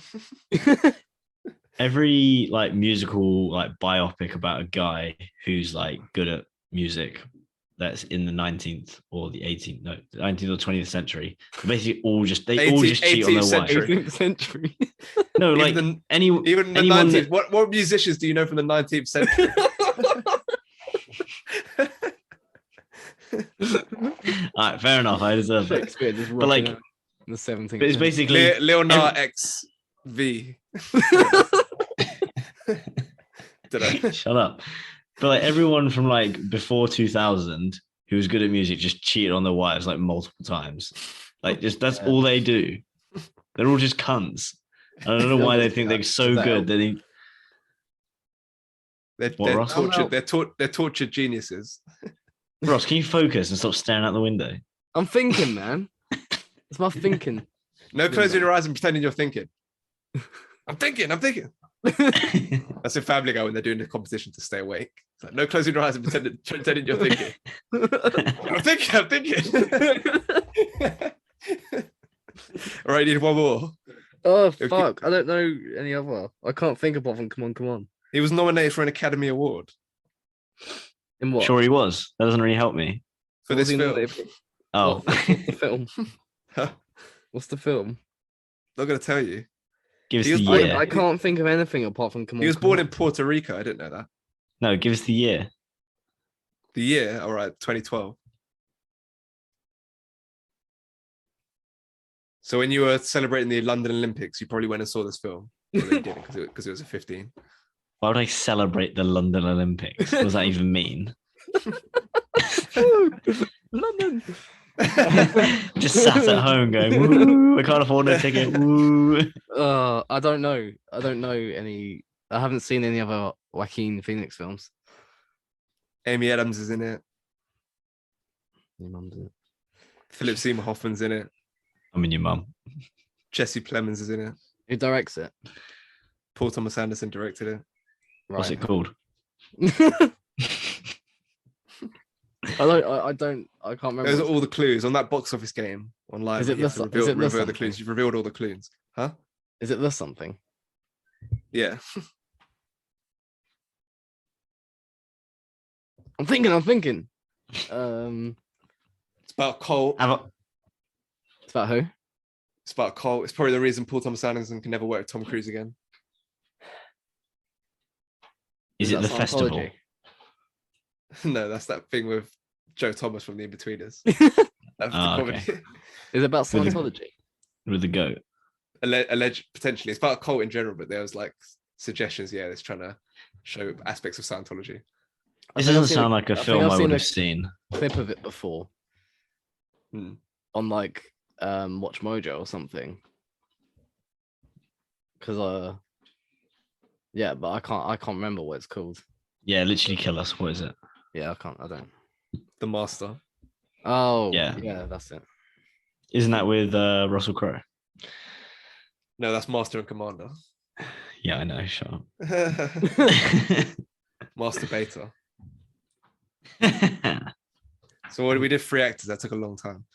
Every like musical like biopic about a guy who's like good at music that's in the 19th or the 18th, no, the 19th or 20th century. Basically, all all just cheat on 18th their century. wife. 18th century. No, like Even anyone the anyone 19th. that- What musicians do you know from the 19th century? All right, fair enough. I deserve it. Shakespeare just But like, rocking out in the 17th but it's century. basically Leonard X V. Did I? shut up. But like everyone from like before 2000 who was good at music just cheated on their wives like multiple times. Like just that's all they do. They're all just cunts. I don't know why they think they're so good that they They're Ross? tortured. They're tortured geniuses. Ross, can you focus and stop staring out the window? I'm thinking, man. It's my thinking. No closing your eyes and pretending you're thinking. I'm thinking. That's in Family Guy when they're doing the competition to stay awake. It's like, no closing your eyes and pretending you're thinking. I'm thinking. All right, need one more. Oh, Okay. fuck. I don't know any other. I can't think of one. Come on. He was nominated for an Academy Award In what? Sure he was. That doesn't really help me. for What was this he film. nominated for? Oh. What's the film? Huh? What's the film? Not gonna tell you. Give us He was the born- year. I can't think of anything apart from Come On. He was Come born On. in Puerto Rico. I didn't know that. No, give us the year. The year, all right, 2012. So when you were celebrating the London Olympics, you probably went and saw this film. Well, you didn't because it was a 15. Why would I celebrate the London Olympics? What does that even mean? London. Just sat at home going, woo, I can't afford a ticket. Woo. I don't know. I don't know any. I haven't seen any other Joaquin Phoenix films. Amy Adams is in it. Your mum's in it. Philip Seymour Hoffman's in it. I mean, your mum. Jesse Plemons is in it. Who directs it? Paul Thomas Anderson directed it. What's it called? I can't remember. Those are what's- all the clues on that box office game online. Is it you have this- to is it this reveal the something? clues. You've revealed all the clues. Huh? Is it this something? Yeah. I'm thinking. It's about Cole. It's about who? It's about Cole. It's probably the reason Paul Thomas Anderson can never work with Tom Cruise again. Is it that the festival? Scientology? No, that's that thing with Joe Thomas from The Inbetweeners. That's the Oh, comedy. okay. Is it about With the- Scientology? With the goat? Alleged potentially. It's about a cult in general, but there was like suggestions. Yeah, it's trying to show aspects of Scientology. This think I've doesn't seen sound a- like a I think film I've I seen would a- have seen. Clip of it before Hmm. on like Watch Mojo or something. Because yeah, but I can't remember what it's called. Yeah, literally kill us. What is it? Yeah, I don't. The Master. Oh Yeah. yeah, that's it. Isn't that with Russell Crowe? No, that's Master and Commander. Yeah, I know. Shut up. Master Beta. So we did 3 actors. That took a long time,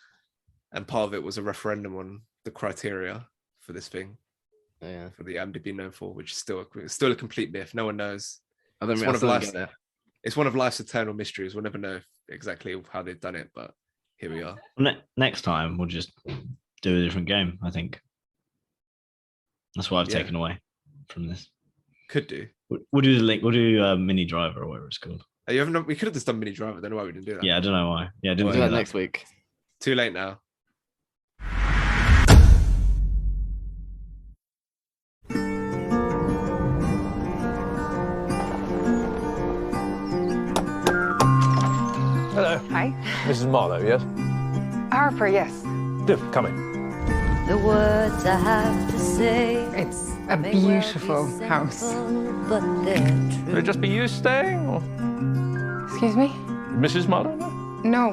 and part of it was a referendum on the criteria for this thing. Yeah, for the IMDb known for, which is still a complete myth. No one knows. I don't It's really one of life's get it. It's one of life's eternal mysteries. We'll never know exactly how they've done it, but here we are. Next time we'll just do a different game. I think that's what I've taken away from this. Could do. We'll do the link. We'll do Mini Driver or whatever it's called. We could have just done Mini Driver. I don't know why we didn't do that. Yeah, I don't know why. Yeah, I didn't We'll do that next week. Too late now. Hello. Hi. Mrs. Marlowe, yes? Harper, yes. Do, come in. The words I have to say. It's a beautiful house. But they're true. Would it just be you staying, or Excuse me? Mrs. Marlowe? No.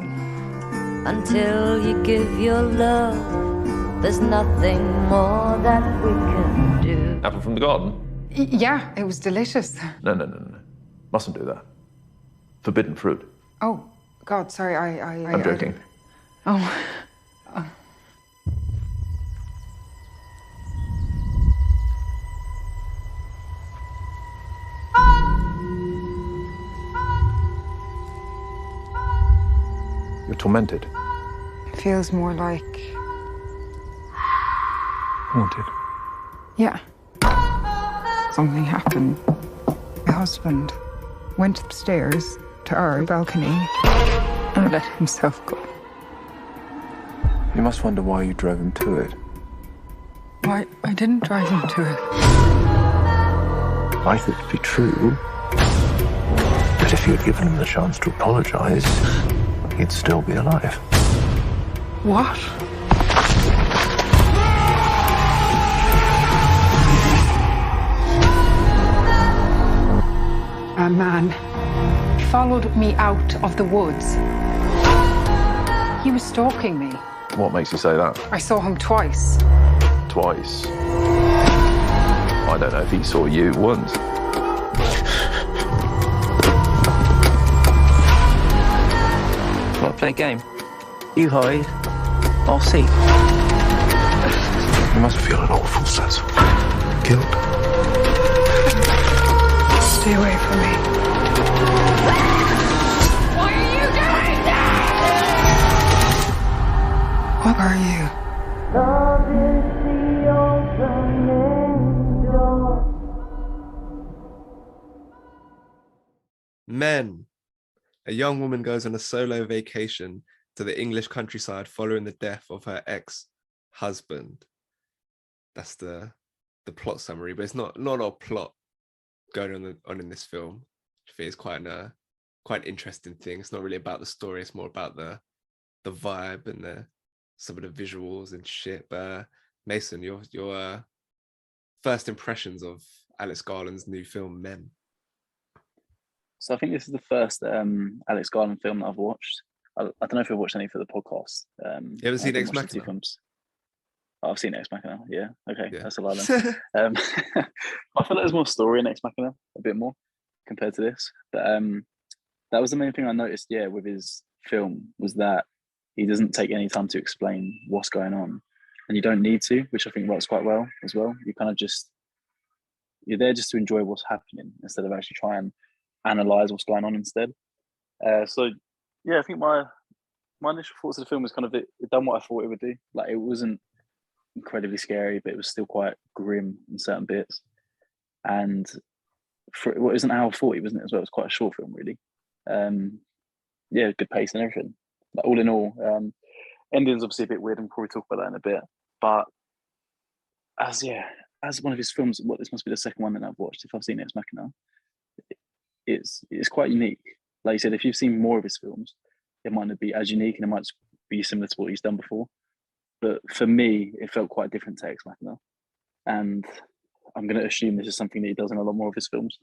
Until you give your love, there's nothing more that we can do. Apple from the garden? Yeah, it was delicious. No. Mustn't do that. Forbidden fruit. Oh, God, sorry, I'm joking. Oh. You're tormented. It feels more like... Haunted. Yeah. Something happened. My husband went upstairs to our balcony and let himself go. You must wonder why you drove him to it. Why, I didn't drive him to it. I thought it'd be true. But if you had given him the chance to apologize, he'd still be alive. What? A man followed me out of the woods. He was stalking me. What makes you say that? I saw him twice. Twice. I don't know if he saw you once. Want to play a game? You hide, I'll see. You must feel an awful sense of guilt. Stay away from me. What are you doing now? What are you? Men. A young woman goes on a solo vacation to the English countryside following the death of her ex-husband. That's the plot summary, but it's not a lot of plot going on in this film. I think it's quite an interesting thing. It's not really about the story, it's more about the vibe and some of the visuals and shit. But Mason, your first impressions of Alex Garland's new film Men. So I think this is the first Alex Garland film that I've watched. I don't know if I've watched any for the podcast. You haven't seen Ex Machina? Films. Oh, I've seen Ex Machina. Yeah. Okay. Yeah. That's a lie then. I feel like there's more story in Ex Machina, a bit more compared to this. But that was the main thing I noticed. Yeah, with his film was that he doesn't take any time to explain what's going on, and you don't need to, which I think works quite well as well. You kind of you're there just to enjoy what's happening instead of actually try and analyze what's going on instead. So yeah, I think my initial thoughts of the film was kind of it done what I thought it would do. Like, it wasn't incredibly scary, but it was still quite grim in certain bits. And it was an hour 40, wasn't it, as well? It was quite a short film, really. Yeah, good pace and everything. Like, all in all, ending's obviously a bit weird, and we'll probably talk about that in a bit. But as one of his films, this must be the second one that I've watched, if I've seen Ex Machina. It's quite unique. Like you said, if you've seen more of his films, it might not be as unique, and it might be similar to what he's done before. But for me, it felt quite different to Ex Machina, and I'm going to assume this is something that he does in a lot more of his films.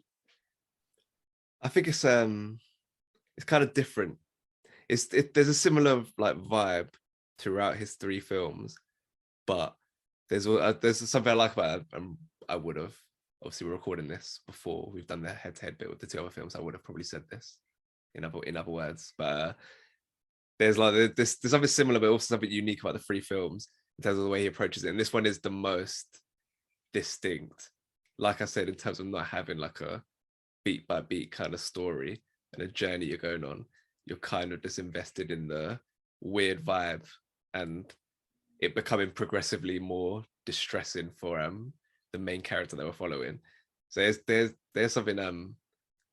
I think it's kind of different. There's a similar like vibe throughout his 3 films, but there's something I like about it. I would have, obviously we're recording this before we've done the head-to-head bit with the two other films. I would have probably said this in other words, but there's something similar, but also something unique about the three films in terms of the way he approaches it. And this one is the most distinct, like I said, in terms of not having like a beat by beat kind of story and a journey you're going on. You're kind of just invested in the weird vibe and it becoming progressively more distressing for the main character that we're following. So there's something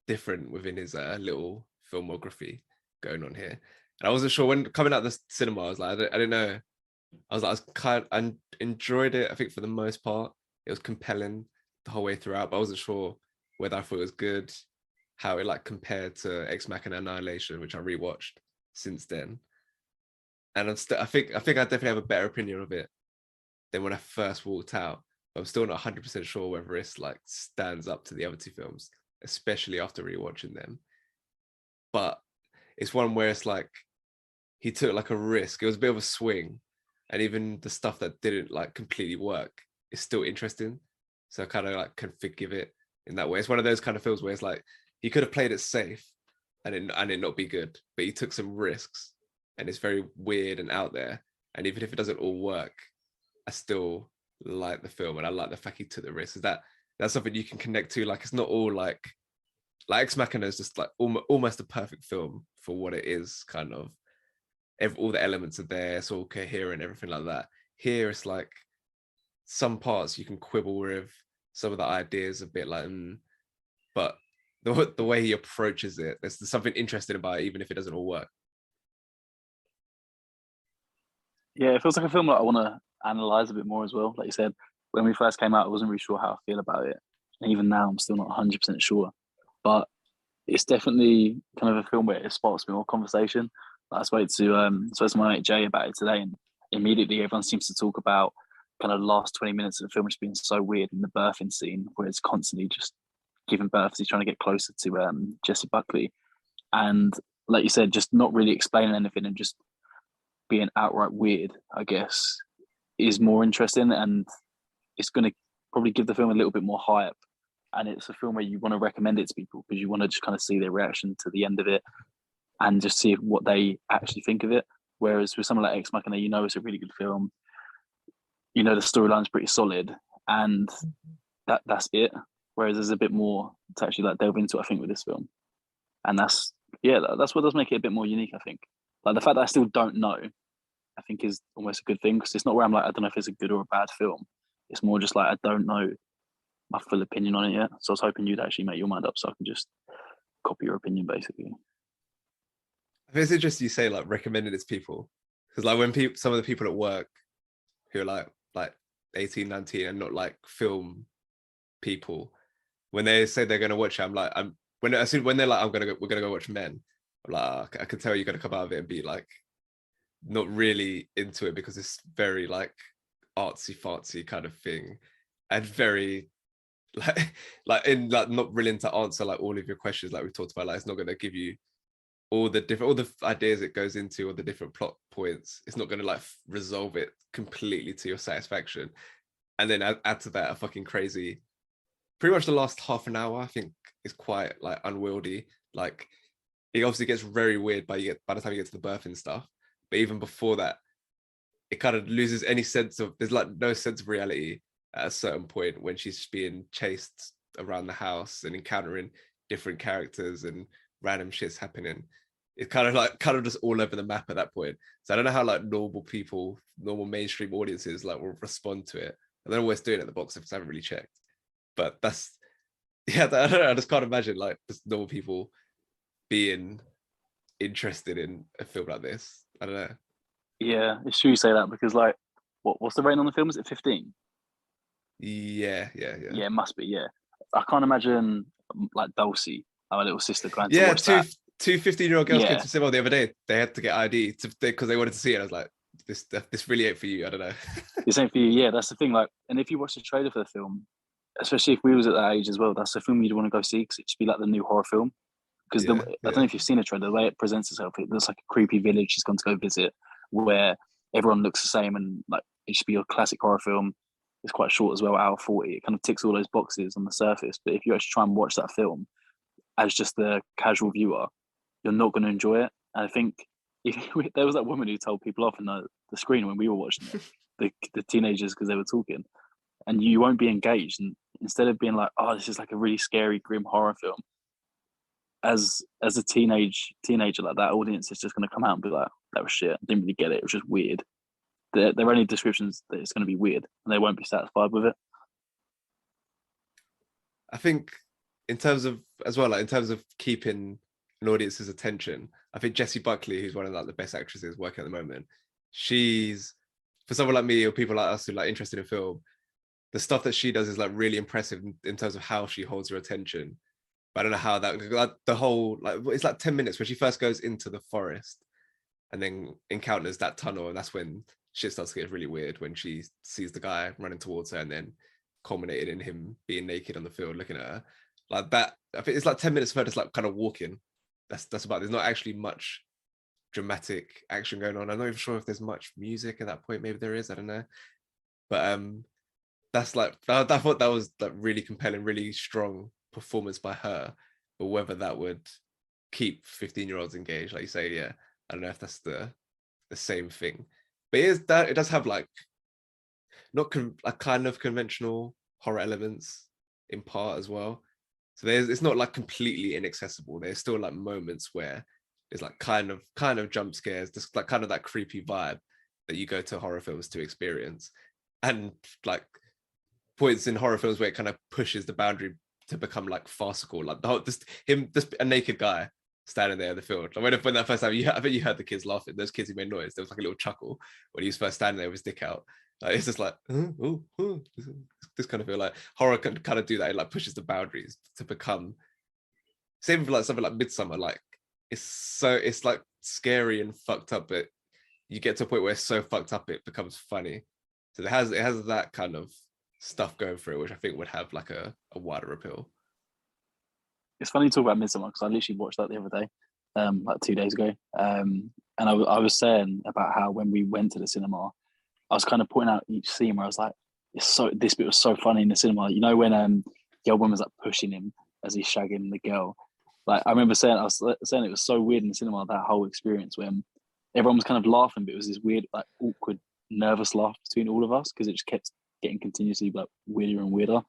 different within his little filmography going on here. And I wasn't sure when coming out of the cinema, I was like, I didn't know. I enjoyed it. I think for the most part, it was compelling the whole way throughout, but I wasn't sure whether I thought it was good, how it like compared to Ex Machina Annihilation, which I rewatched since then. And I think I definitely have a better opinion of it than when I first walked out. But I'm still not 100% sure whether it's like stands up to the other two films, especially after rewatching them. But it's one where it's like he took like a risk. It was a bit of a swing, and even the stuff that didn't like completely work is still interesting. So I kind of like can forgive it in that way. It's one of those kind of films where it's like he could have played it safe and it not be good, but he took some risks, and it's very weird and out there. And even if it doesn't all work, I still like the film, and I like the fact he took the risk. Is that's something you can connect to? Like it's not all like Ex Machina is just like almost a perfect film for what it is. Kind of all the elements are there, it's all coherent, everything like that. Here it's like some parts you can quibble with, some of the ideas a bit like, but the way he approaches it, there's something interesting about it, even if it doesn't all work. Yeah, it feels like a film that I want to analyze a bit more as well. Like you said, when we first came out, I wasn't really sure how I feel about it. And even now, I'm still not 100% sure. But it's definitely kind of a film where it sparks more conversation. I spoke to my mate Jay about it today, and immediately everyone seems to talk about kind of the last 20 minutes of the film just being so weird in the birthing scene, where it's constantly just giving birth. He's trying to get closer to Jesse Buckley. And like you said, just not really explaining anything and just being outright weird, I guess, is more interesting, and it's going to probably give the film a little bit more hype. And it's a film where you want to recommend it to people because you want to just kind of see their reaction to the end of it and just see what they actually think of it. Whereas with something like Ex Machina, you know it's a really good film. You know the storyline's pretty solid, and that's it. Whereas there's a bit more to actually like delve into, I think, with this film. And that's what does make it a bit more unique, I think. Like the fact that I still don't know, I think is almost a good thing, because it's not where I'm like, I don't know if it's a good or a bad film. It's more just like, I don't know my full opinion on it yet. So I was hoping you'd actually make your mind up so I could just copy your opinion, basically. I think it's interesting you say like recommended it to people, because like when some of the people at work who are like 18, 19 and not like film people, when they say they're going to watch it, I'm like, when they're like, we're gonna go watch Men, I'm like, I can tell you're gonna come out of it and be like not really into it, because it's very like artsy fartsy kind of thing, and very like not willing to answer like all of your questions, like we talked about. Like it's not going to give you all the ideas it goes into, or the different plot points. It's not going to like resolve it completely to your satisfaction, and then add to that a fucking crazy, pretty much the last half an hour I think is quite like unwieldy. Like it obviously gets very weird by the time you get to the birthing stuff, but even before that it kind of loses any sense of, there's like no sense of reality at a certain point when she's being chased around the house and encountering different characters and random shit's happening. It's kind of just all over the map at that point. So I don't know how like normal mainstream audiences like will respond to it. I don't know what it's doing at the box office. I haven't really checked, but I don't know. I just can't imagine like just normal people being interested in a film like this. I don't know. Yeah, it's true you say that, because like, what's the rating on the film? Is it 15? Yeah. Yeah, it must be. Yeah, I can't imagine like Dulcie, our little sister, going to watch that. Two 15-year-old girls came to cinema the other day. They had to get ID because they wanted to see it. I was like, this really ain't for you. I don't know. This ain't for you. Yeah, that's the thing. Like, and if you watch the trailer for the film, especially if we was at that age as well, that's the film you'd want to go see, because it should be like the new horror film. Because I don't know if you've seen the trailer, the way it presents itself, it looks like a creepy village she's gone to go visit, where everyone looks the same, and like it should be a classic horror film. it's quite short as well, hour 40. It kind of ticks all those boxes on the surface. But if you actually try and watch that film as just the casual viewer, you're not going to enjoy it. And I think if there was that woman who told people off in the screen when we were watching it, the teenagers, because they were talking, and you won't be engaged. And instead of being like, oh, this is like a really scary, grim horror film, as a teenager, like that audience is just going to come out and be like, that was shit. I didn't really get it. It was just weird. They're only descriptions that it's going to be weird, and they won't be satisfied with it. I think in terms of as well, like in terms of keeping an audience's attention, I think Jessie Buckley, who's one of like the best actresses working at the moment, she's, for someone like me or people like us who like interested in film, the stuff that she does is like really impressive in terms of how she holds her attention. But I don't know how that, like the whole, like it's like 10 minutes when she first goes into the forest and then encounters that tunnel, and that's when shit starts to get really weird, when she sees the guy running towards her and then culminated in him being naked on the field looking at her. Like that, I think it's like 10 minutes of her just like kind of walking. That's about, there's not actually much dramatic action going on. I'm not even sure if there's much music at that point. Maybe there is, I don't know. But that's like, I thought that was like really compelling, really strong performance by her. But whether that would keep 15-year-olds engaged, like you say, yeah, I don't know if that's the same thing. But it does have like not a kind of conventional horror elements in part as well. So it's not like completely inaccessible. There's still like moments where there's like kind of jump scares, just like kind of that creepy vibe that you go to horror films to experience, and like points in horror films where it kind of pushes the boundary to become like farcical, like the whole just a naked guy standing there in the field. Like when that first time, I bet you heard the kids laughing. Those kids who made noise, there was like a little chuckle when he was first standing there with his dick out. Like, it's just like, this kind of feel like horror can kind of do that. It like pushes the boundaries to become, same for like something like Midsummer. Like it's like scary and fucked up, but you get to a point where it's so fucked up it becomes funny. So it has that kind of stuff going through it, which I think would have like a wider appeal. It's funny to talk about Midsummer because I literally watched that the other day, like 2 days ago. And I was saying about how when we went to the cinema, I was kind of pointing out each scene where I was like, this bit was so funny in the cinema. You know, when the old woman was like pushing him as he's shagging the girl. Like I remember saying it was so weird in the cinema, that whole experience when everyone was kind of laughing, but it was this weird, like awkward, nervous laugh between all of us because it just kept getting continuously like weirder and weirder.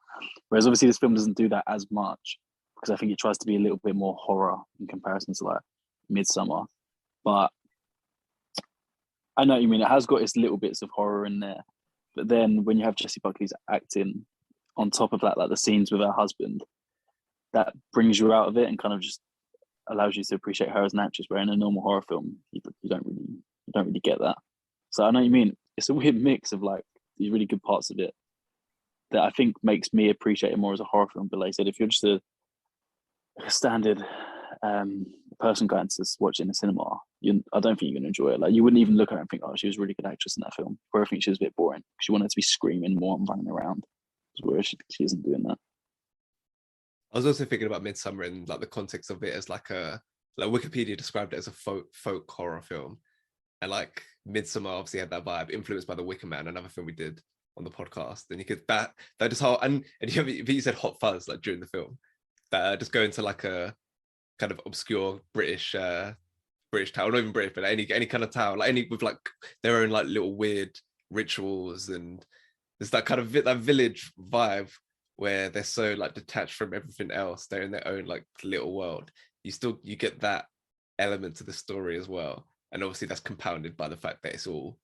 Whereas obviously this film doesn't do that as much, because I think it tries to be a little bit more horror in comparison to like Midsummer. But I know what you mean. It has got its little bits of horror in there. But then when you have Jessie Buckley's acting on top of that, like the scenes with her husband, that brings you out of it and kind of just allows you to appreciate her as an actress, where in a normal horror film, you don't really get that. So I know what you mean. It's a weird mix of like these really good parts of it that I think makes me appreciate it more as a horror film. But like I said, if you're just a standard person going to watch it in the cinema, I don't think you're going to enjoy it. Like you wouldn't even look at her and think, oh, she was a really good actress in that film. Or I think she was a bit boring because she wanted to be screaming more and running around, whereas she isn't doing that. I was also thinking about Midsummer in like the context of it as like Wikipedia described it as a folk horror film, and like Midsummer obviously had that vibe, influenced by The Wicker Man, another film we did on the podcast. And you could that just how and you said hot fuzz like during the film, that just go into like a kind of obscure British town, not even British, but any kind of town, like any with like their own like little weird rituals, and there's that kind of that village vibe where they're so like detached from everything else. They're in their own like little world. You get that element to the story as well, and obviously that's compounded by the fact that it's all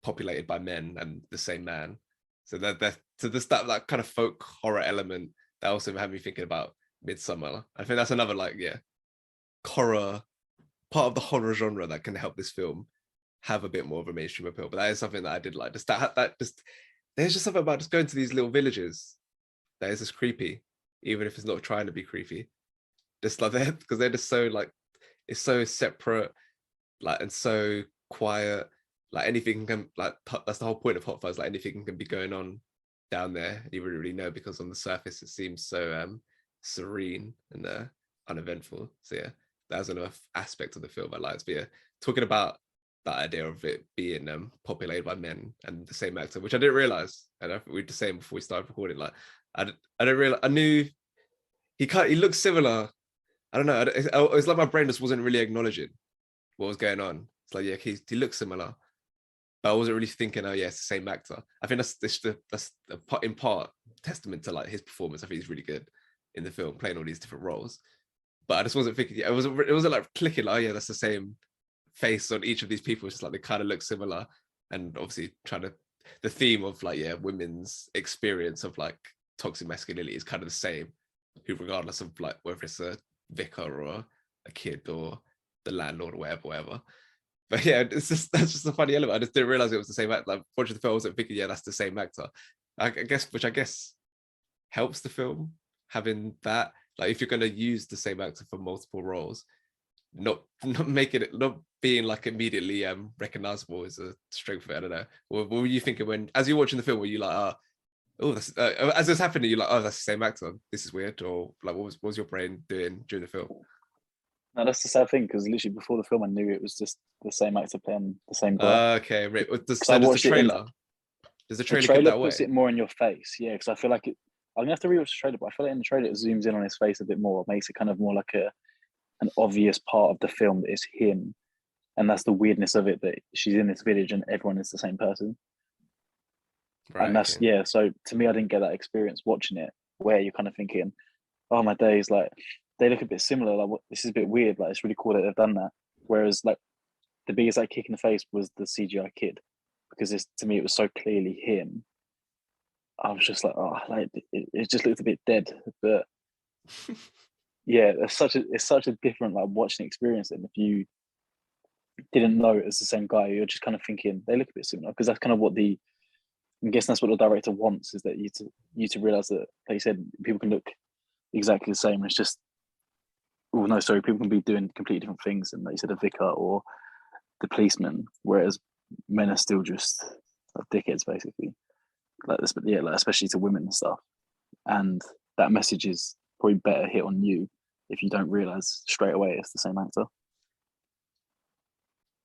populated by men and the same man. So there's that kind of folk horror element that also had me thinking about Midsummer. I think that's another like horror part of the horror genre that can help this film have a bit more of a mainstream appeal. But that is something that I did like. There's just something about just going to these little villages that is just creepy, even if it's not trying to be creepy. Just like that, because they're just so like, it's so separate, like, and so quiet. Like anything can like that's the whole point of Hot Fuzz. Like anything can be going on down there. You wouldn't really know because on the surface it seems so serene and uneventful. So yeah, that's another aspect of the film I liked. But yeah, talking about that idea of it being populated by men and the same actor, which I didn't realize. And I think we were the same before we started recording. Like I didn't realize. I knew he looked similar. I don't know. It's like my brain just wasn't really acknowledging what was going on. It's like, yeah, he looks similar, but I wasn't really thinking, oh yeah, it's the same actor. I think that's in part testament to like his performance. I think he's really good in the film, playing all these different roles. But I just wasn't thinking. It wasn't like clicking. Like, oh yeah, that's the same face on each of these people. It's just like they kind of look similar, and obviously the theme of like, yeah, women's experience of like toxic masculinity is kind of the same, regardless of like whether it's a vicar or a kid or the landlord or whatever. But yeah, that's just a funny element. I just didn't realize it was the same actor. Like watching the film, I wasn't thinking, yeah, that's the same actor. I guess helps the film having that. Like if you're going to use the same actor for multiple roles, not making it, not being like immediately recognizable is a strength of it. I don't know. What were you thinking as you're watching the film? Were you like, oh, that's as this happening, you're like, oh, that's the same actor. This is weird, or like, what was your brain doing during the film? No, that's the sad thing, because literally before the film, I knew it was just the same actor playing the same guy. Okay, right. Does the trailer give that away? Puts it more in your face, yeah. Because I feel like I'm gonna have to rewatch the trailer, but I feel like in the trailer it zooms in on his face a bit more. It makes it kind of more like an obvious part of the film that is him, and that's the weirdness of it, that she's in this village and everyone is the same person. Right, and that's yeah. So to me, I didn't get that experience watching it, where you're kind of thinking, "Oh my days!" Like they look a bit similar. Like this is a bit weird. Like it's really cool that they've done that. Whereas like the biggest like kick in the face was the CGI kid, because to me it was so clearly him. I was just like, oh, like it just looked a bit dead. But yeah, it's such a different like watching experience. And if you didn't know it was the same guy, you're just kind of thinking they look a bit similar, because that's kind of what I'm guessing that's what the director wants, is that you to realize that, like you said, people can look exactly the same. It's just, oh no, sorry, people can be doing completely different things. And like you said, a vicar or the policeman, whereas men are still just like dickheads, basically. Like this, but yeah, like especially to women and stuff. And that message is probably better hit on you if you don't realize straight away it's the same actor.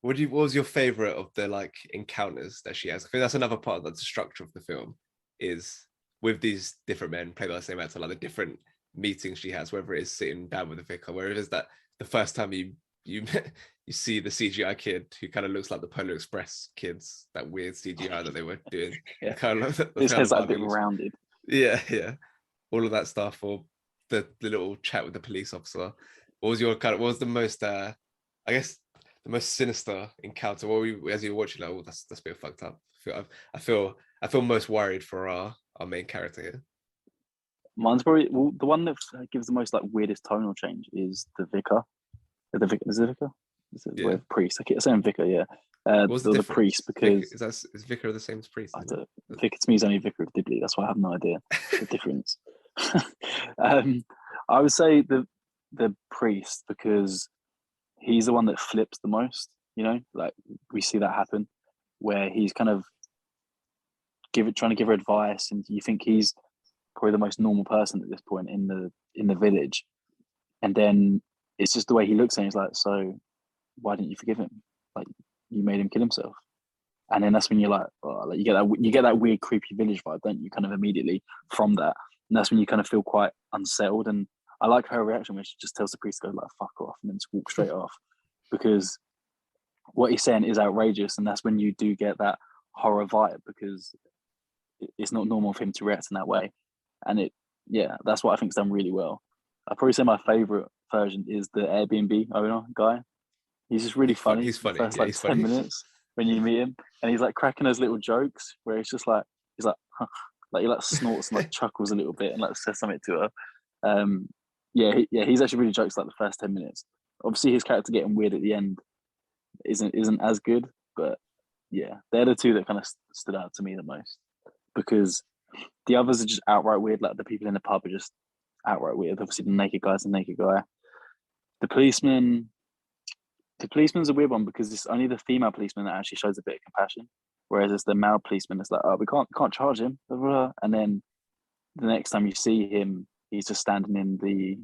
What was your favorite of the like encounters that she has? I think that's another part of the structure of the film, is with these different men played by the same actor, like the different meetings she has, whether it is sitting down with the vicar, where it is that the first time you see the CGI kid who kind of looks like the Polar Express kids, that weird CGI that they were doing. Yeah. Kind of this head's like a bit rounded. Yeah. All of that stuff, or the little chat with the police officer. What was the most I guess the most sinister encounter? As you were watching, like, oh, that's a bit fucked up. I feel most worried for our main character here. Mine's probably the one that gives the most like weirdest tonal change is the vicar. Is it vicar? Is it priest? I keep saying vicar. Yeah. The priest, because is vicar the same as priest? Vicar to me is only vicar of Dibley. That's why I have no idea the difference. I would say the priest, because he's the one that flips the most. You know, like we see that happen, where he's kind of trying to give her advice, and you think he's probably the most normal person at this point in the village, and then it's just the way he looks, and he's like, so why didn't you forgive him? Like, you made him kill himself. And then that's when you're like, oh, like you get that weird creepy village vibe, don't you, kind of immediately from that. And that's when you kind of feel quite unsettled. And I like her reaction when she just tells the priest to go like, fuck off, and then just walk straight off, because what he's saying is outrageous. And that's when you do get that horror vibe, because it's not normal for him to react in that way. And that's what I think's done really well. I'd probably say my favorite version is the Airbnb owner guy. He's just really funny. He's funny. The first 10 minutes when you meet him, and he's like cracking those little jokes where he's like huh. Like he like snorts and like chuckles a little bit and like says something to her. He's actually really jokes like the first 10 minutes. Obviously his character getting weird at the end isn't as good, but yeah, they're the two that kind of stood out to me the most, because the others are just outright weird. Like the people in the pub are just outright weird. Obviously the naked guy's a naked guy. The policeman's a weird one, because it's only the female policeman that actually shows a bit of compassion, whereas it's the male policeman that's like, oh, we can't charge him, blah, blah, blah. And then the next time you see him, he's just standing in the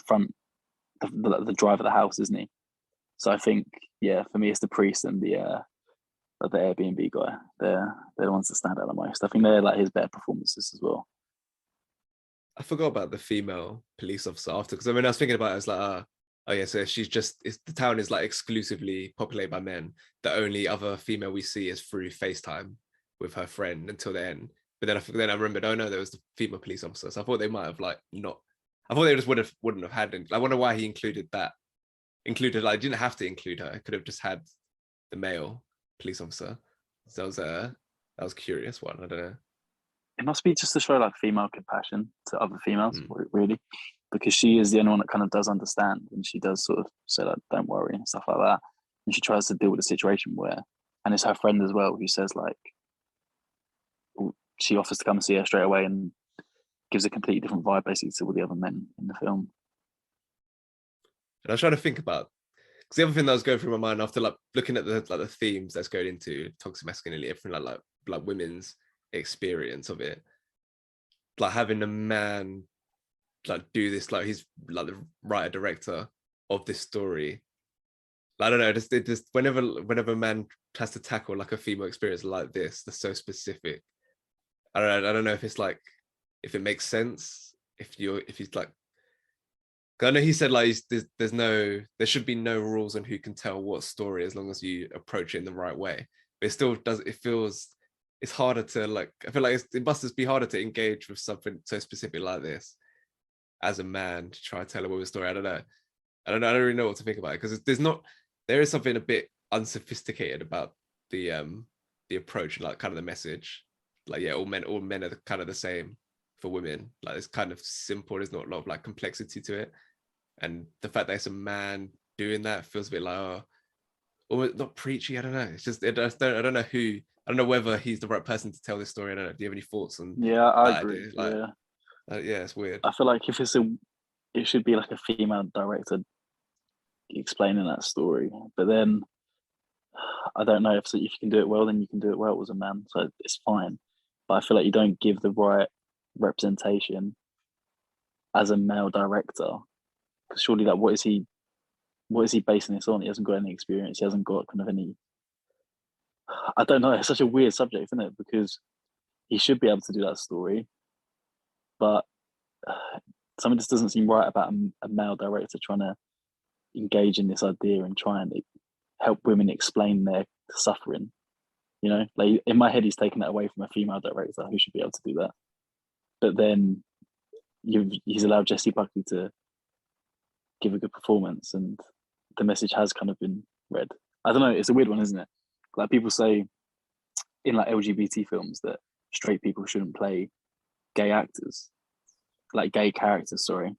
front, the drive of the house, isn't he? So I think, yeah, for me, it's the priest and the Airbnb guy. They're the ones that stand out the most. I think they're like his better performances as well. I forgot about the female police officer after, because I mean, I was thinking about it as like, oh yeah, so she's just, the town is like exclusively populated by men. The only other female we see is through FaceTime with her friend until the end. But then I remembered, oh no, there was the female police officer. So I thought they might have like not. I thought they just wouldn't have had. I wonder why he included that. Like, didn't have to include her. Could have just had the male police officer. So that was a curious one. I don't know. It must be just to show like female compassion to other females, really, because she is the only one that kind of does understand, and she does sort of say like, "Don't worry" and stuff like that. And she tries to deal with the situation and it's her friend as well who says like, she offers to come and see her straight away and gives a completely different vibe basically to all the other men in the film. And I was trying to think about, because the other thing that was going through my mind after like looking at the themes that's going into toxic masculinity, everything like women's experience of it, like having a man like do this, like he's like the writer director of this story. I don't know, just whenever a man has to tackle like a female experience like this that's so specific, I don't know if it's like, if it makes sense, if he's like, I know he said like there should be no rules on who can tell what story as long as you approach it in the right way. But it still does, it's harder to like, I feel like it must just be harder to engage with something so specific like this as a man to try to tell a woman's story. I don't really know what to think about it, because there is something a bit unsophisticated about the approach and like kind of the message. Like, yeah, all men are kind of the same for women. Like, it's kind of simple. There's not a lot of like complexity to it. And the fact that it's a man doing that feels a bit like, almost not preachy. I don't know. It's just, I don't know who, I don't know whether he's the right person to tell this story. I don't know. Do you have any thoughts on? Yeah, I agree. Like, yeah, it's weird. I feel like if it should be like a female director explaining that story. But then I don't know, if you can do it well, then you can do it well as a man. So it's fine. But I feel like you don't give the right representation as a male director, because surely that what is he basing this on? He hasn't got any experience. He hasn't got kind of any. I don't know. It's such a weird subject, isn't it? Because he should be able to do that story, but something just doesn't seem right about a male director trying to engage in this idea and try and help women explain their suffering. You know, like in my head, he's taken that away from a female director who should be able to do that. But then he's allowed Jessie Buckley to give a good performance, and the message has kind of been read. I don't know. It's a weird one, isn't it? Like, people say in like LGBT films that straight people shouldn't play gay actors, like gay characters. Sorry,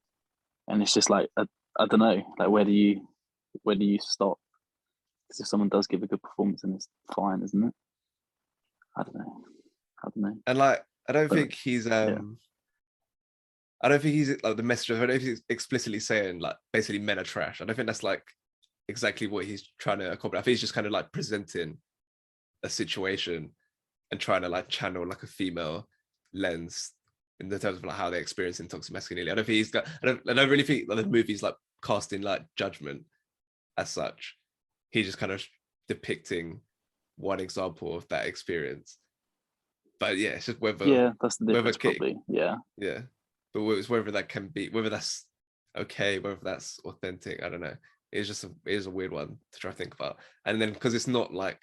and it's just like I don't know. Like, where do you stop? Because if someone does give a good performance, then it's fine, isn't it? I don't know. And like, I don't think he's like the message. I don't know if he's explicitly saying like basically men are trash. I don't think that's like exactly what he's trying to accomplish. I think he's just kind of like presenting a situation and trying to like channel like a female lens in the terms of like how they experience toxic masculinity. I don't think he's got. I don't really think like the movie's like casting like judgment as such. He's just kind of depicting one example of that experience. But yeah, it's just whether that's the difference, probably. Yeah. But it's whether that can be, whether that's okay, whether that's authentic. I don't know. It is a weird one to try to think about. And then because it's not like,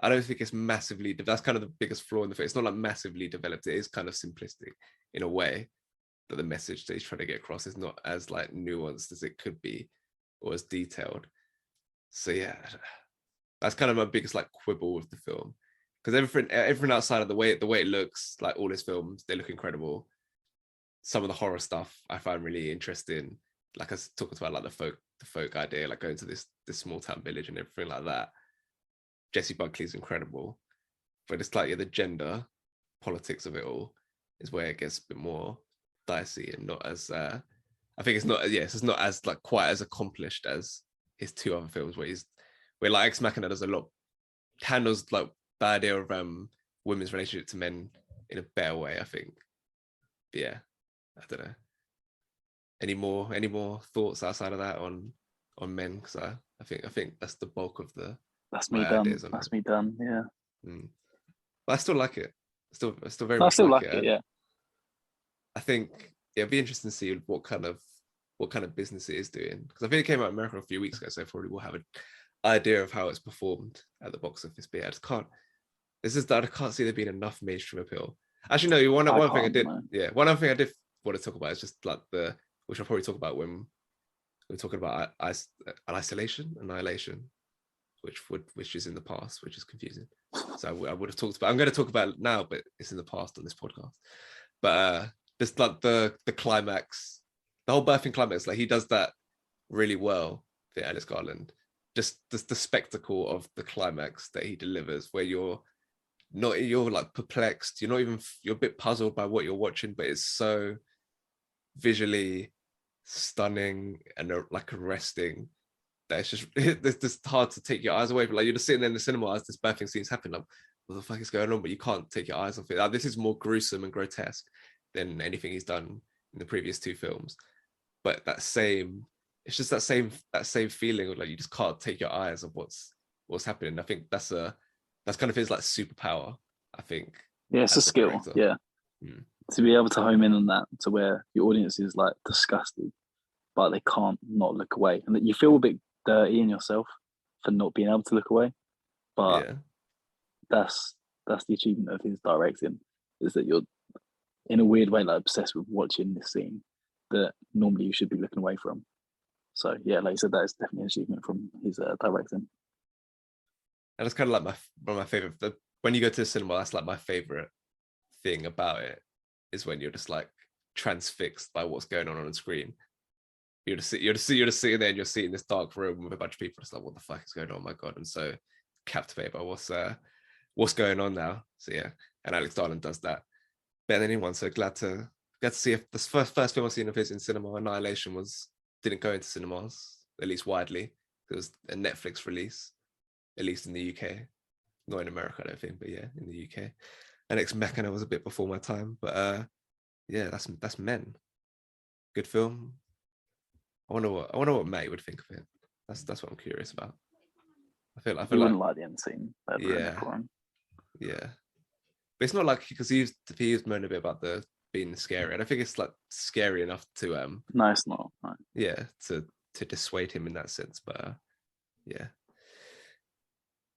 I don't think it's massively. That's kind of the biggest flaw in the film. It's not like massively developed. It is kind of simplistic in a way that the message that he's trying to get across is not as like nuanced as it could be, or as detailed. So yeah, that's kind of my biggest like quibble with the film, because everything outside of the way it looks, like all his films, they look incredible. Some of the horror stuff I find really interesting, like I was talking about like the folk idea, like going to this small town village and everything like that. Jessie Buckley's incredible, but it's like the gender politics of it all is where it gets a bit more dicey and not as I think it's not as like quite as accomplished as his two other films where like Ex Machina does handles like the idea of women's relationship to men in a better way, I think. But yeah, I don't know. Any more thoughts outside of that on men? Because I think that's the bulk of the. That's me my done. ideas on That's it. me done. Yeah. But I still like it. I still very I much still like like it. it. Yeah. I think it'd be interesting to see what kind of business it is doing, because I think it came out in America a few weeks ago, so probably we'll have an idea of how it's performed at the box office. But yeah, I just can't. It's just that I can't see there being enough mainstream appeal. Actually, no. One thing I did. no. Yeah, one other thing I did want to talk about is just like which I'll probably talk about when we're talking about Annihilation, which is in the past, which is confusing. So I would have talked about. I'm going to talk about it now, but it's in the past on this podcast. But just like the climax, the whole birthing climax, like he does that really well for Alice Garland. Just the spectacle of the climax that he delivers, where you're like perplexed, you're a bit puzzled by what you're watching, but it's so visually stunning and like arresting that it's just hard to take your eyes away. But like you're just sitting there in the cinema as this birthing scene's happening, like what the fuck is going on? But you can't take your eyes off it. Like, this is more gruesome and grotesque than anything he's done in the previous two films. But it's just that same feeling of like you just can't take your eyes off what's happening. I think that's kind of his like superpower. I think. Yeah, it's a skill. director. Yeah. To be able to home in on that, to where your audience is like disgusted, but they can't not look away, and that you feel a bit dirty in yourself for not being able to look away. But yeah, that's the achievement of his directing, is that you're in a weird way like obsessed with watching this scene that normally you should be looking away from. So yeah, like you said, that is definitely an achievement from his directing. and it's kind of like one of my favorite. When you go to the cinema, that's like my favorite thing about it, is when you're just like transfixed by what's going on the screen. You're just sitting there and you're seeing this dark room with a bunch of people. It's like, what the fuck is going on? Oh my god! I'm so captivated by what's going on now. So yeah, and Alex Garland does that better than anyone. So glad to see if the first film I've seen of his in cinema, Annihilation, didn't go into cinemas, at least widely. It was a Netflix release, at least in the UK, not in America, I don't think, but yeah, in the UK. And Ex Machina was a bit before my time, but yeah, that's Men. Good film. I wonder what May would think of it. That's what I'm curious about. I feel wouldn't like the end scene. Yeah. But it's not like, because he was moaning a bit about the being scary. I don't think it's like scary enough to No, it's not. No. yeah, to dissuade him in that sense. But yeah.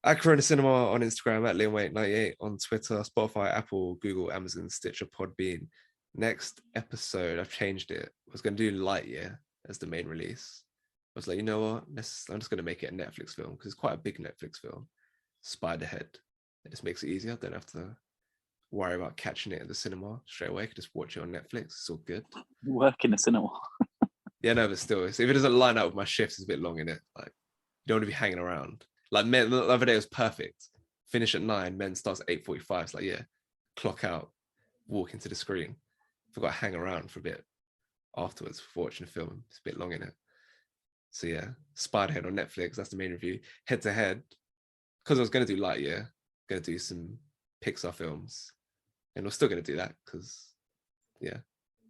At Corona Cinema on Instagram, at LiamWait98 on Twitter, Spotify, Apple, Google, Amazon, Stitcher, Podbean. Next episode, I've changed it. I was going to do Lightyear as the main release. I was like, you know what? I'm just going to make it a Netflix film, because it's quite a big Netflix film. Spiderhead. It just makes it easier. I don't have to worry about catching it at the cinema straight away. I can just watch it on Netflix. It's all good. Work in the cinema. Yeah, no, but still, if it doesn't line up with my shifts, it's a bit long in it. Like, you don't want to be hanging around. Like, Men, the other day was perfect. Finish at 9, Men starts at 8:45. It's like, yeah, clock out, walk into the screen. I've got to hang around for a bit afterwards for watching the film. It's a bit long in it. So yeah, Spiderhead on Netflix. That's the main review. Head to head, because I was going to do Lightyear, going to do some Pixar films, and we're still going to do that because yeah,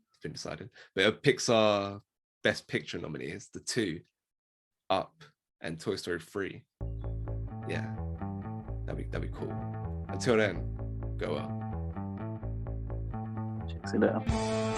it's been decided. But a Pixar Best Picture nominees, the two, Up and Toy Story 3. Yeah, that'd be cool. Until then, go well. See you later.